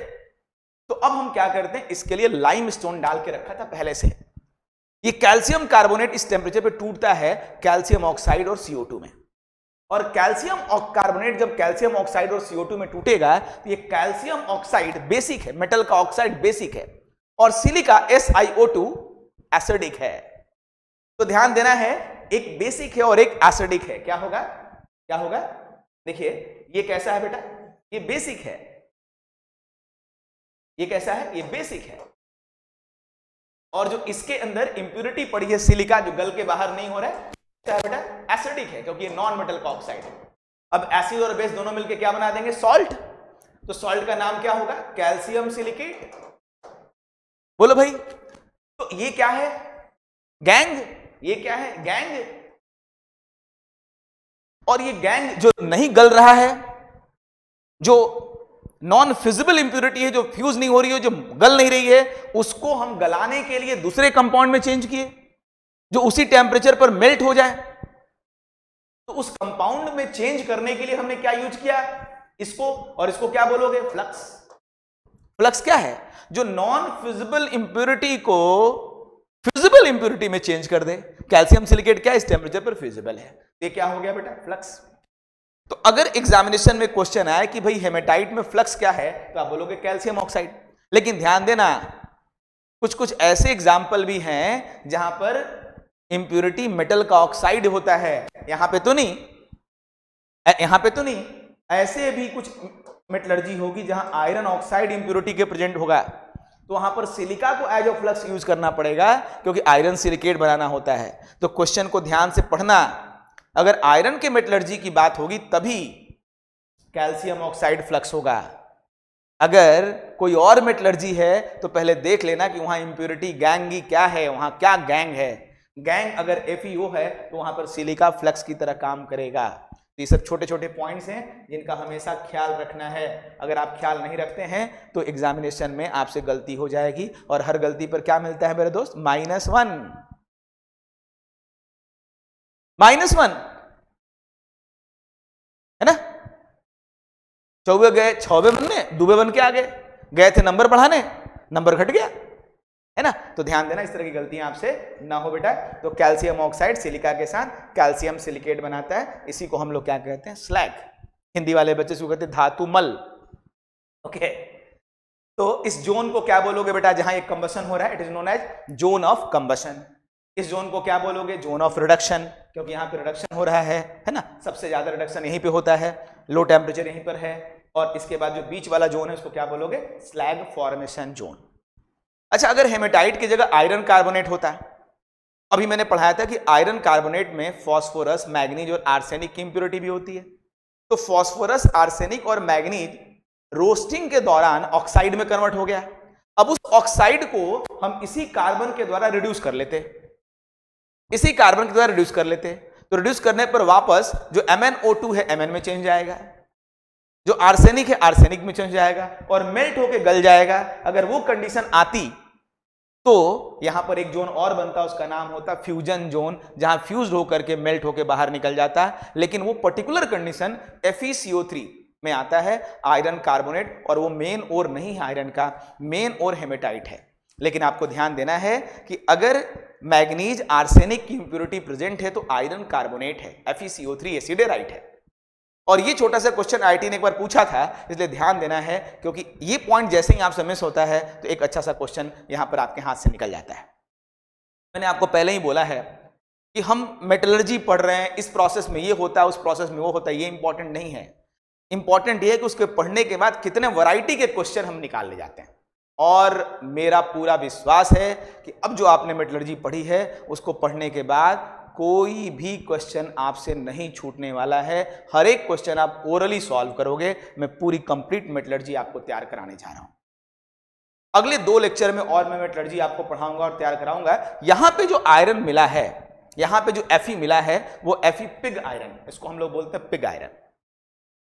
तो अब हम क्या करते हैं, इसके लिए लाइमस्टोन डाल के रखा था पहले से। ये कैल्शियम कार्बोनेट इस टेम्परेचर पे टूटता है कैल्शियम ऑक्साइड और CO2 में, और कैल्शियम कार्बोनेट जब कैल्शियम ऑक्साइड और CO2 में टूटेगा तो ये कैल्शियम ऑक्साइड बेसिक है, मेटल का ऑक्साइड बेसिक है, और सिलिका SiO2 एसिडिक है। तो ध्यान देना है, एक बेसिक है और एक एसिडिक है। क्या होगा, क्या होगा? देखिए ये कैसा है बेटा, ये बेसिक है, ये कैसा है, ये बेसिक है, और जो इसके अंदर इंप्योरिटी पड़ी है सिलिका, जो गल के बाहर नहीं हो रहा है, क्या है बेटा? एसिडिक है, क्योंकि ये नॉन मेटल का ऑक्साइड है। अब एसिड और बेस दोनों मिलकर क्या बना देंगे? सॉल्ट। तो सॉल्ट का नाम क्या होगा? Calcium silicate. बोलो भाई, तो ये क्या है? गैंग। ये क्या है? गैंग। और ये गैंग जो नहीं गल रहा है, जो नॉन फिजिबल इंप्योरिटी है, जो फ्यूज नहीं हो रही है, जो गल नहीं रही है, उसको हम गलाने के लिए दूसरे कंपाउंड में चेंज किए जो उसी टेम्परेचर पर मेल्ट हो जाए। तो उस कंपाउंड में चेंज करने के लिए हमने क्या यूज किया? इसको, और इसको क्या बोलोगे? फ्लक्स। फ्लक्स क्या है? जो नॉन फिजिबल इंप्योरिटी को फिजिबल इंप्योरिटी में चेंज कर दे। कैल्शियम सिलिकेट क्या इस टेम्परेचर पर फिजिबल है, ये क्या हो गया बेटा? फ्लक्स। तो अगर एग्जामिनेशन में क्वेश्चन आए कि भाई हेमेटाइट में फ्लक्स क्या है, तो आप बोलोगे कैल्शियम ऑक्साइड। लेकिन ध्यान देना, कुछ कुछ ऐसे एग्जाम्पल भी हैं जहां पर इंप्योरिटी मेटल का ऑक्साइड होता है। यहां पे तो नहीं, यहां पे तो नहीं, ऐसे भी कुछ मेटलर्जी होगी जहां आयरन ऑक्साइड इंप्योरिटी के प्रेजेंट होगा, तो वहां पर सिलिका को एज ऑफ फ्लक्स यूज करना पड़ेगा, क्योंकि आयरन सिलिकेट बनाना होता है। तो क्वेश्चन को ध्यान से पढ़ना, अगर आयरन के मेटलर्जी की बात होगी तभी कैल्शियम ऑक्साइड फ्लक्स होगा। अगर कोई और मेटलर्जी है तो पहले देख लेना कि वहां इंप्योरिटी गैंग क्या है, वहां क्या गैंग है। गैंग अगर FeO है तो वहां पर सिलिका फ्लक्स की तरह काम करेगा। तो ये सब छोटे छोटे पॉइंट्स हैं जिनका हमेशा ख्याल रखना है। अगर आप ख्याल नहीं रखते हैं तो एग्जामिनेशन में आपसे गलती हो जाएगी, और हर गलती पर क्या मिलता है मेरे दोस्त? -1। -1 है ना। 24 गए 6 बनने, 2 बन के आ गए थे नंबर बढ़ाने, नंबर घट गया, है ना। तो ध्यान देना इस तरह की गलतियां आपसे ना हो बेटा। तो कैल्शियम ऑक्साइड सिलिका के साथ कैल्शियम सिलिकेट बनाता है, इसी को हम लोग क्या कहते हैं? स्लैग। हिंदी वाले बच्चे इसको कहते हैं धातु मल। ओके, तो इस जोन को क्या बोलोगे बेटा? जहां एक कंबशन हो रहा है, it is known as zone of combustion. इस जोन को क्या बोलोगे? जोन ऑफ रिडक्शन, क्योंकि यहां पे रिडक्शन हो रहा है ना। सबसे ज्यादा रिडक्शन यहीं पे होता है, लो टेम्परेचर यहीं पर है। और इसके बाद जो बीच वाला जोन है उसको क्या बोलोगे? Slag formation zone. अच्छा, अगर हेमेटाइट की जगह आयरन कार्बोनेट होता है, अभी मैंने पढ़ाया था कि आयरन कार्बोनेट में फास्फोरस, मैग्नीज और आर्सेनिक की इंप्योरिटी भी होती है। तो फास्फोरस, आर्सेनिक और मैग्नीज रोस्टिंग के दौरान ऑक्साइड में कन्वर्ट हो गया। अब उस ऑक्साइड को हम इसी कार्बन के द्वारा रिड्यूस कर लेते, इसी कार्बन के द्वारा रिड्यूस कर लेते। तो रिड्यूस करने पर वापस जो MnO2 है Mn में चेंज आएगा, जो आर्सेनिक है आर्सेनिक में चेंज जाएगा और मेल्ट होकर गल जाएगा। अगर वो कंडीशन आती तो यहां पर एक जोन और बनता, उसका नाम होता फ्यूजन जोन, जहां फ्यूज होकर के मेल्ट होकर बाहर निकल जाता। लेकिन वो पर्टिकुलर कंडीशन FeCO3 में आता है, आयरन कार्बोनेट, और वो मेन ओर नहीं है आयरन का, मेन ओर हेमेटाइट है। लेकिन आपको ध्यान देना है कि अगर मैग्नीज आर्सेनिक की इंप्योरिटी प्रेजेंट है तो आयरन कार्बोनेट है, FeCO3 एसिडेराइट है। और ये छोटा सा क्वेश्चन आईटी ने एक बार पूछा था, इसलिए ध्यान देना है, क्योंकि ये पॉइंट जैसे ही आपसे मिस होता है तो एक अच्छा सा क्वेश्चन यहां पर आपके हाथ से निकल जाता है। मैंने आपको पहले ही बोला है कि हम मेटलर्जी पढ़ रहे हैं, इस प्रोसेस में ये होता है, उस प्रोसेस में वो होता है, ये इंपॉर्टेंट नहीं है। इंपॉर्टेंट ये है कि उसके पढ़ने के बाद कितने वैरायटी के क्वेश्चन हम निकाल ले जाते हैं। और मेरा पूरा विश्वास है कि अब जो आपने मेटलर्जी पढ़ी है उसको पढ़ने के बाद कोई भी क्वेश्चन आपसे नहीं छूटने वाला है, हर एक क्वेश्चन आप ओरली सॉल्व करोगे। मैं पूरी कंप्लीट मेटलर्जी आपको तैयार कराने जा रहा हूं। अगले 2 लेक्चर में और मैं मेटलर्जी आपको पढ़ाऊंगा और तैयार कराऊंगा। यहां पे जो आयरन मिला है, यहां पे जो Fe मिला है वो Fe पिग आयरन, इसको हम लोग बोलते हैं पिग आयरन।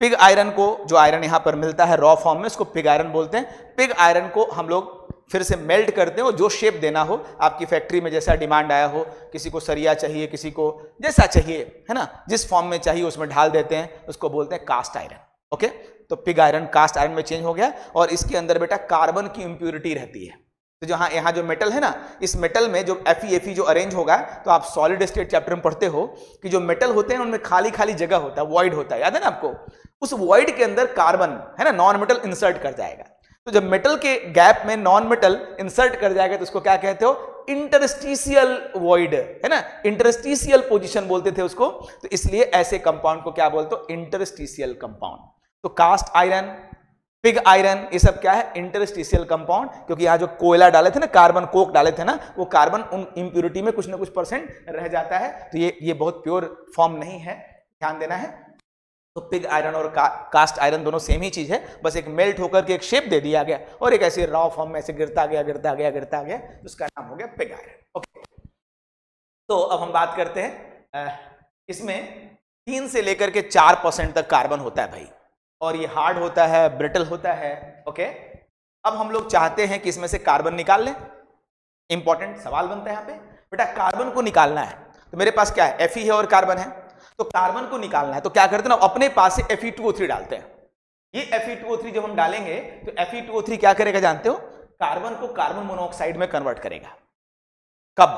पिग आयरन को, जो आयरन यहां पर मिलता है रॉ फॉर्म में, इसको पिग आयरन बोलते हैं। पिग आयरन को हम लोग फिर से मेल्ट करते हैं और जो शेप देना हो, आपकी फैक्ट्री में जैसा डिमांड आया हो, किसी को सरिया चाहिए, किसी को जैसा चाहिए, है ना, जिस फॉर्म में चाहिए उसमें ढाल देते हैं, उसको बोलते हैं कास्ट आयरन। ओके, तो पिग आयरन कास्ट आयरन में चेंज हो गया और इसके अंदर बेटा कार्बन की इंप्योरिटी रहती है। तो जहां यहां जो मेटल है ना, इस मेटल में जो Fe जो अरेंज होगा, तो आप सॉलिड स्टेट चैप्टर में पढ़ते हो कि जो मेटल होते हैं उनमें खाली खाली जगह होता है, वॉइड होता है, याद है ना आपको। उस वॉइड के अंदर कार्बन, है ना, नॉन मेटल इंसर्ट कर जाएगा। तो जब मेटल के गैप में नॉन मेटल इंसर्ट कर जाएगा तो उसको क्या कहते हो, इंटरस्टिशियल वॉइड, है ना, इंटरस्टिशियल पोजीशन बोलते थे उसको। तो इसलिए ऐसे कंपाउंड को क्या बोलते हो, इंटरस्टिशियल कंपाउंड। तो कास्ट आयरन, पिग आयरन, ये सब क्या है, इंटरस्टिशियल कंपाउंड, क्योंकि यहां जो कोयला डाले थे ना, कार्बन कोक डाले थे ना, वो कार्बन उन इंप्योरिटी में कुछ ना कुछ परसेंट रह जाता है। तो ये बहुत प्योर फॉर्म नहीं है, ध्यान देना है। तो पिग आयरन और कास्ट आयरन दोनों सेम ही चीज है, बस एक मेल्ट होकर के एक शेप दे दिया गया और एक ऐसे रॉ फॉर्म में ऐसे गिरता गया गिरता गया गिरता गया, उसका नाम हो गया पिग आयरन। ओके, तो अब हम बात करते हैं, इसमें 3 से लेकर के 4% तक कार्बन होता है भाई, और ये हार्ड होता है, ब्रिटल होता है। ओके, अब हम लोग चाहते हैं कि इसमें से कार्बन निकाल लें। इंपॉर्टेंट सवाल बनता है यहां पे, बेटा कार्बन को निकालना है, तो मेरे पास क्या है, Fe है और कार्बन है, तो कार्बन को निकालना है तो क्या करते हैं ना, अपने पास से Fe2O3 डालते हैं। ये Fe2O3 जब हम डालेंगे तो Fe2O3 क्या करेगा जानते हो, कार्बन को कार्बन मोनोऑक्साइड में कन्वर्ट करेगा। कब,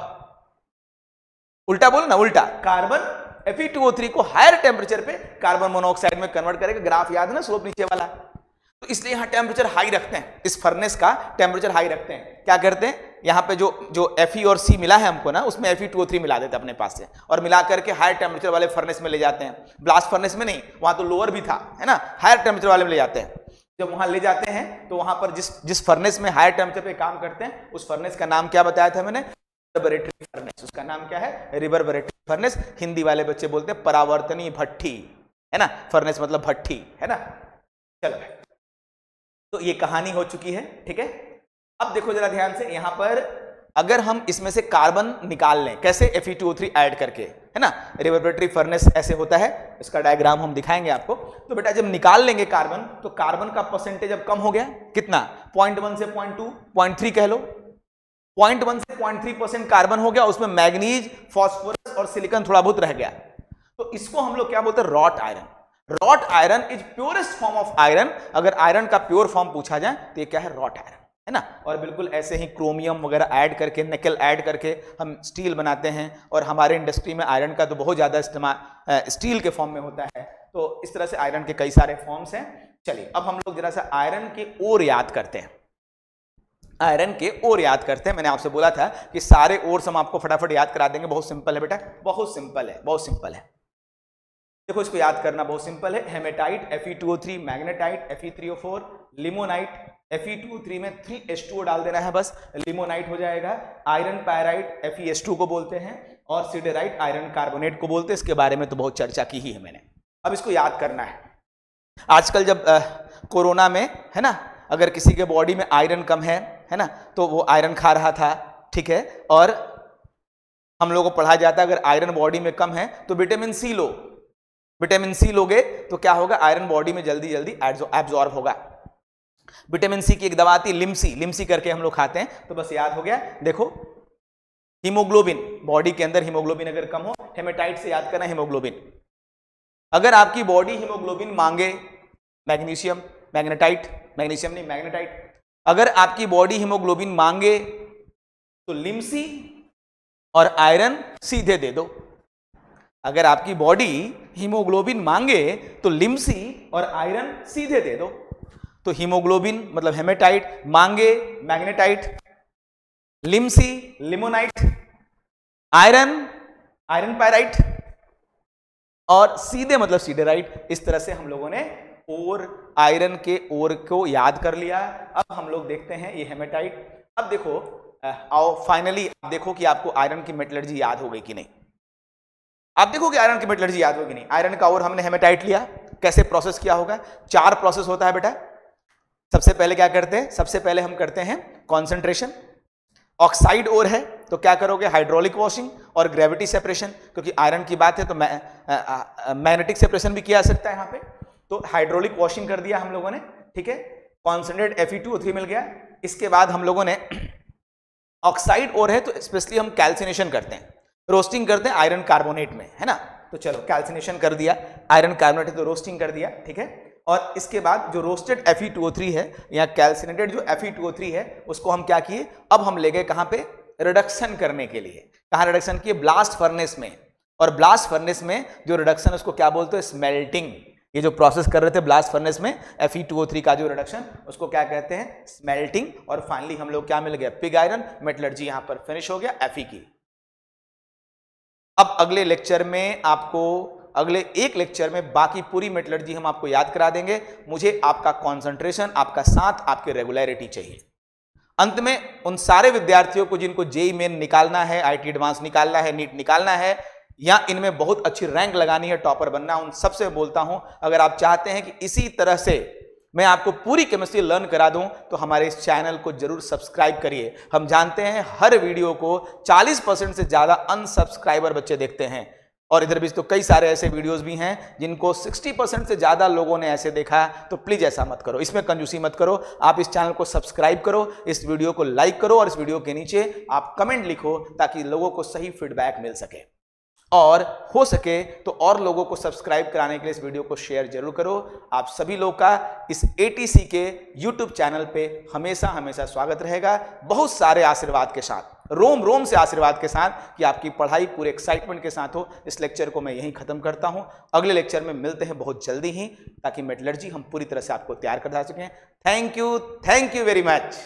उल्टा बोलो ना, उल्टा, कार्बन Fe2O3 को हायर टेम्परेचर पे कार्बन मोनोऑक्साइड में कन्वर्ट करेगा। ग्राफ याद है ना, स्लोप नीचे वाला। तो इसलिए यहां टेम्परेचर हाई रखते हैं, इस फर्नेस का टेम्परेचर हाई रखते हैं। क्या करते हैं, यहां पे जो Fe और C मिला है हमको ना, उसमें Fe2O3 मिला देते हैं अपने पास से, और मिला करके हायर टेम्परेचर वाले फर्नेस में ले जाते हैं। ब्लास्ट फर्नेस में नहीं, वहां तो लोअर भी था, है ना, हायर टेम्परेचर वाले में ले जाते हैं। जब वहां ले जाते हैं तो वहां पर जिस फर्नेस में हायर टेम्परेचर पे काम करते हैं, उस फर्नेस का नाम क्या बताया था मैंने, रिवर्बरेटरी फर्नेस। उसका नाम क्या है, रिवर्बरेटरी फर्नेस। हिंदी वाले बच्चे बोलते हैं परावर्तनी भट्ठी, है ना, फर्नेस मतलब भट्ठी, है ना। चलो, तो ये कहानी हो चुकी है, ठीक है। अब देखो जरा ध्यान से, यहां पर अगर हम इसमें से कार्बन निकाल लें, कैसे, Fe2O3 ऐड करके, है ना, रिवर्बरेटरी फर्नेस ऐसे होता है, इसका डायग्राम हम दिखाएंगे आपको। तो बेटा जब निकाल लेंगे कार्बन, तो कार्बन का परसेंटेज अब कम हो गया, कितना, 0.1 से 0.2, 0.3 कह लो, 0.1 से 0.3% कार्बन हो गया, उसमें मैग्नीज, फास्फोरस और सिलिकॉन थोड़ा बहुत रह गया। तो इसको हम लोग क्या बोलते हैं, wrought iron. Wrought iron is purest form of iron. अगर आयरन का प्योर फॉर्म पूछा जाए तो ये क्या है, रॉट आयरन, है ना। और बिल्कुल ऐसे ही क्रोमियम वगैरह ऐड करके, निकल ऐड करके हम स्टील बनाते हैं, और हमारे इंडस्ट्री में आयरन का तो बहुत ज्यादा इस्तेमाल स्टील के फॉर्म में होता है। तो इस तरह से आयरन के कई सारे फॉर्म्स हैं। चलिए अब हम लोग जरा सा आयरन के ओर याद करते हैं, आयरन के ओर याद करते हैं। मैंने आपसे बोला था कि सारे ओर्स हम आपको फटाफट याद करा देंगे, बहुत सिंपल है बेटा, बहुत सिंपल है, बहुत सिंपल है। देखो इसको याद करना बहुत सिंपल है। Haematite Fe2O3, magnetite Fe3O4, limonite Fe2O3 में 3H2O डाल देना है, बस लिमोनाइट हो जाएगा। आयरन पायराइट FeS2 को बोलते हैं, और सिडेराइट आयरन कार्बोनेट को बोलते हैं। इसके बारे में तो बहुत चर्चा की ही है मैंने। अब इसको याद करना है। आजकल जब कोरोना में, है ना, अगर किसी के बॉडी में आयरन कम है ना, तो वो आयरन खा रहा था, ठीक है, और हम लोगों को पढ़ाया जाता है अगर आयरन बॉडी में कम है तो विटामिन सी लो। विटामिन सी लोगे तो क्या होगा, आयरन बॉडी में जल्दी जल्दी एब्जॉर्ब होगा। विटामिन सी की एक दवा आती है लिम्सी, लिम्सी करके हम लोग खाते हैं, तो बस याद हो गया। देखो हीमोग्लोबिन, बॉडी के अंदर हीमोग्लोबिन अगर कम हो, हेमेटाइट से याद करना हीमोग्लोबिन। अगर आपकी बॉडी हीमोग्लोबिन मांगे, मैग्नीशियम, मैग्नेटाइट, मैग्नीशियम नहीं मैग्नेटाइट, अगर आपकी बॉडी हीमोग्लोबिन मांगे तो लिम्सी और आयरन सीधे दे दो। अगर आपकी बॉडी हीमोग्लोबिन मांगे तो लिम्सी और आयरन सीधे दे दो। तो हीमोग्लोबिन मतलब हेमेटाइट, मांगे magnetite, Limcee limonite, iron iron pyrite, और सीधे मतलब सीडेराइट। इस तरह से हम लोगों ने और आयरन के ओर को याद कर लिया। अब हम लोग देखते हैं ये हेमेटाइट। अब देखो आओ फाइनली आप देखो कि आपको आयरन की मेटलर्जी याद हो गई कि नहीं। आप देखोगे आयरन की मेटलर्जी याद होगी नहीं। आयरन का और हमने हेमेटाइट लिया, कैसे प्रोसेस किया होगा? 4 प्रोसेस होता है बेटा। सबसे पहले क्या करते हैं? सबसे पहले हम करते हैं कॉन्सेंट्रेशन। ऑक्साइड और है तो क्या करोगे? हाइड्रोलिक वॉशिंग और ग्रेविटी सेपरेशन, क्योंकि आयरन की बात है तो मैग्नेटिक सेपरेशन भी किया जा सकता है यहाँ पे। तो हाइड्रोलिक वॉशिंग कर दिया हम लोगों ने, ठीक है। कॉन्सेंट्रेट Fe2O3 मिल गया। इसके बाद हम लोगों ने ऑक्साइड और है तो स्पेशली हम कैल्सिनेशन करते हैं, रोस्टिंग करते हैं आयरन कार्बोनेट में, है ना। तो चलो कैल्सिनेशन कर दिया, आयरन कार्बोनेट है तो रोस्टिंग कर दिया, ठीक है। और इसके बाद जो रोस्टेड Fe2O3 है या कैल्सिनेटेड जो Fe2O3 है उसको हम क्या किए? अब हम ले गए कहां पे? रिडक्शन करने के लिए। कहां रिडक्शन किए? ब्लास्ट फर्नेस में। और ब्लास्ट फर्नेस में जो रिडक्शन उसको क्या बोलते हैं? स्मेल्टिंग। ये जो प्रोसेस कर रहे थे ब्लास्ट फर्नेस में Fe2O3 का जो रिडक्शन, उसको क्या कहते हैं? स्मेल्टिंग। और फाइनली हम लोग क्या मिल गया? Pig iron. मेटलर्जी यहां पर फिनिश हो गया Fe की। अब अगले लेक्चर में आपको, अगले एक लेक्चर में बाकी पूरी मेटलर्जी हम आपको याद करा देंगे। मुझे आपका कंसंट्रेशन, आपका साथ, आपकी रेगुलरिटी चाहिए। अंत में उन सारे विद्यार्थियों को जिनको जेईई मेन निकालना है, आईटी एडवांस निकालना है, नीट निकालना है या इनमें बहुत अच्छी रैंक लगानी है, टॉपर बनना, उन सबसे बोलता हूं अगर आप चाहते हैं कि इसी तरह से मैं आपको पूरी केमिस्ट्री लर्न करा दूं तो हमारे इस चैनल को जरूर सब्सक्राइब करिए। हम जानते हैं हर वीडियो को 40% से ज्यादा अनसब्सक्राइबर बच्चे देखते हैं, और इधर भी तो कई सारे ऐसे वीडियोस भी हैं जिनको 60% से ज्यादा लोगों ने ऐसे देखा है। तो प्लीज ऐसा मत करो, इसमें कंजूसी मत करो। आप इस चैनल को सब्सक्राइब करो, इस वीडियो को लाइक करो और इस वीडियो के नीचे आप कमेंट लिखो ताकि लोगों को सही फीडबैक मिल सके, और हो सके तो और लोगों को सब्सक्राइब कराने के लिए इस वीडियो को शेयर जरूर करो। आप सभी लोग का इस ATC के YouTube चैनल पे हमेशा हमेशा स्वागत रहेगा, बहुत सारे आशीर्वाद के साथ, रोम रोम से आशीर्वाद के साथ, कि आपकी पढ़ाई पूरे एक्साइटमेंट के साथ हो। इस लेक्चर को मैं यहीं खत्म करता हूं। अगले लेक्चर में मिलते हैं बहुत जल्दी ही, ताकि मेटलर्जी हम पूरी तरह से आपको तैयार कर सकें। Thank you very much.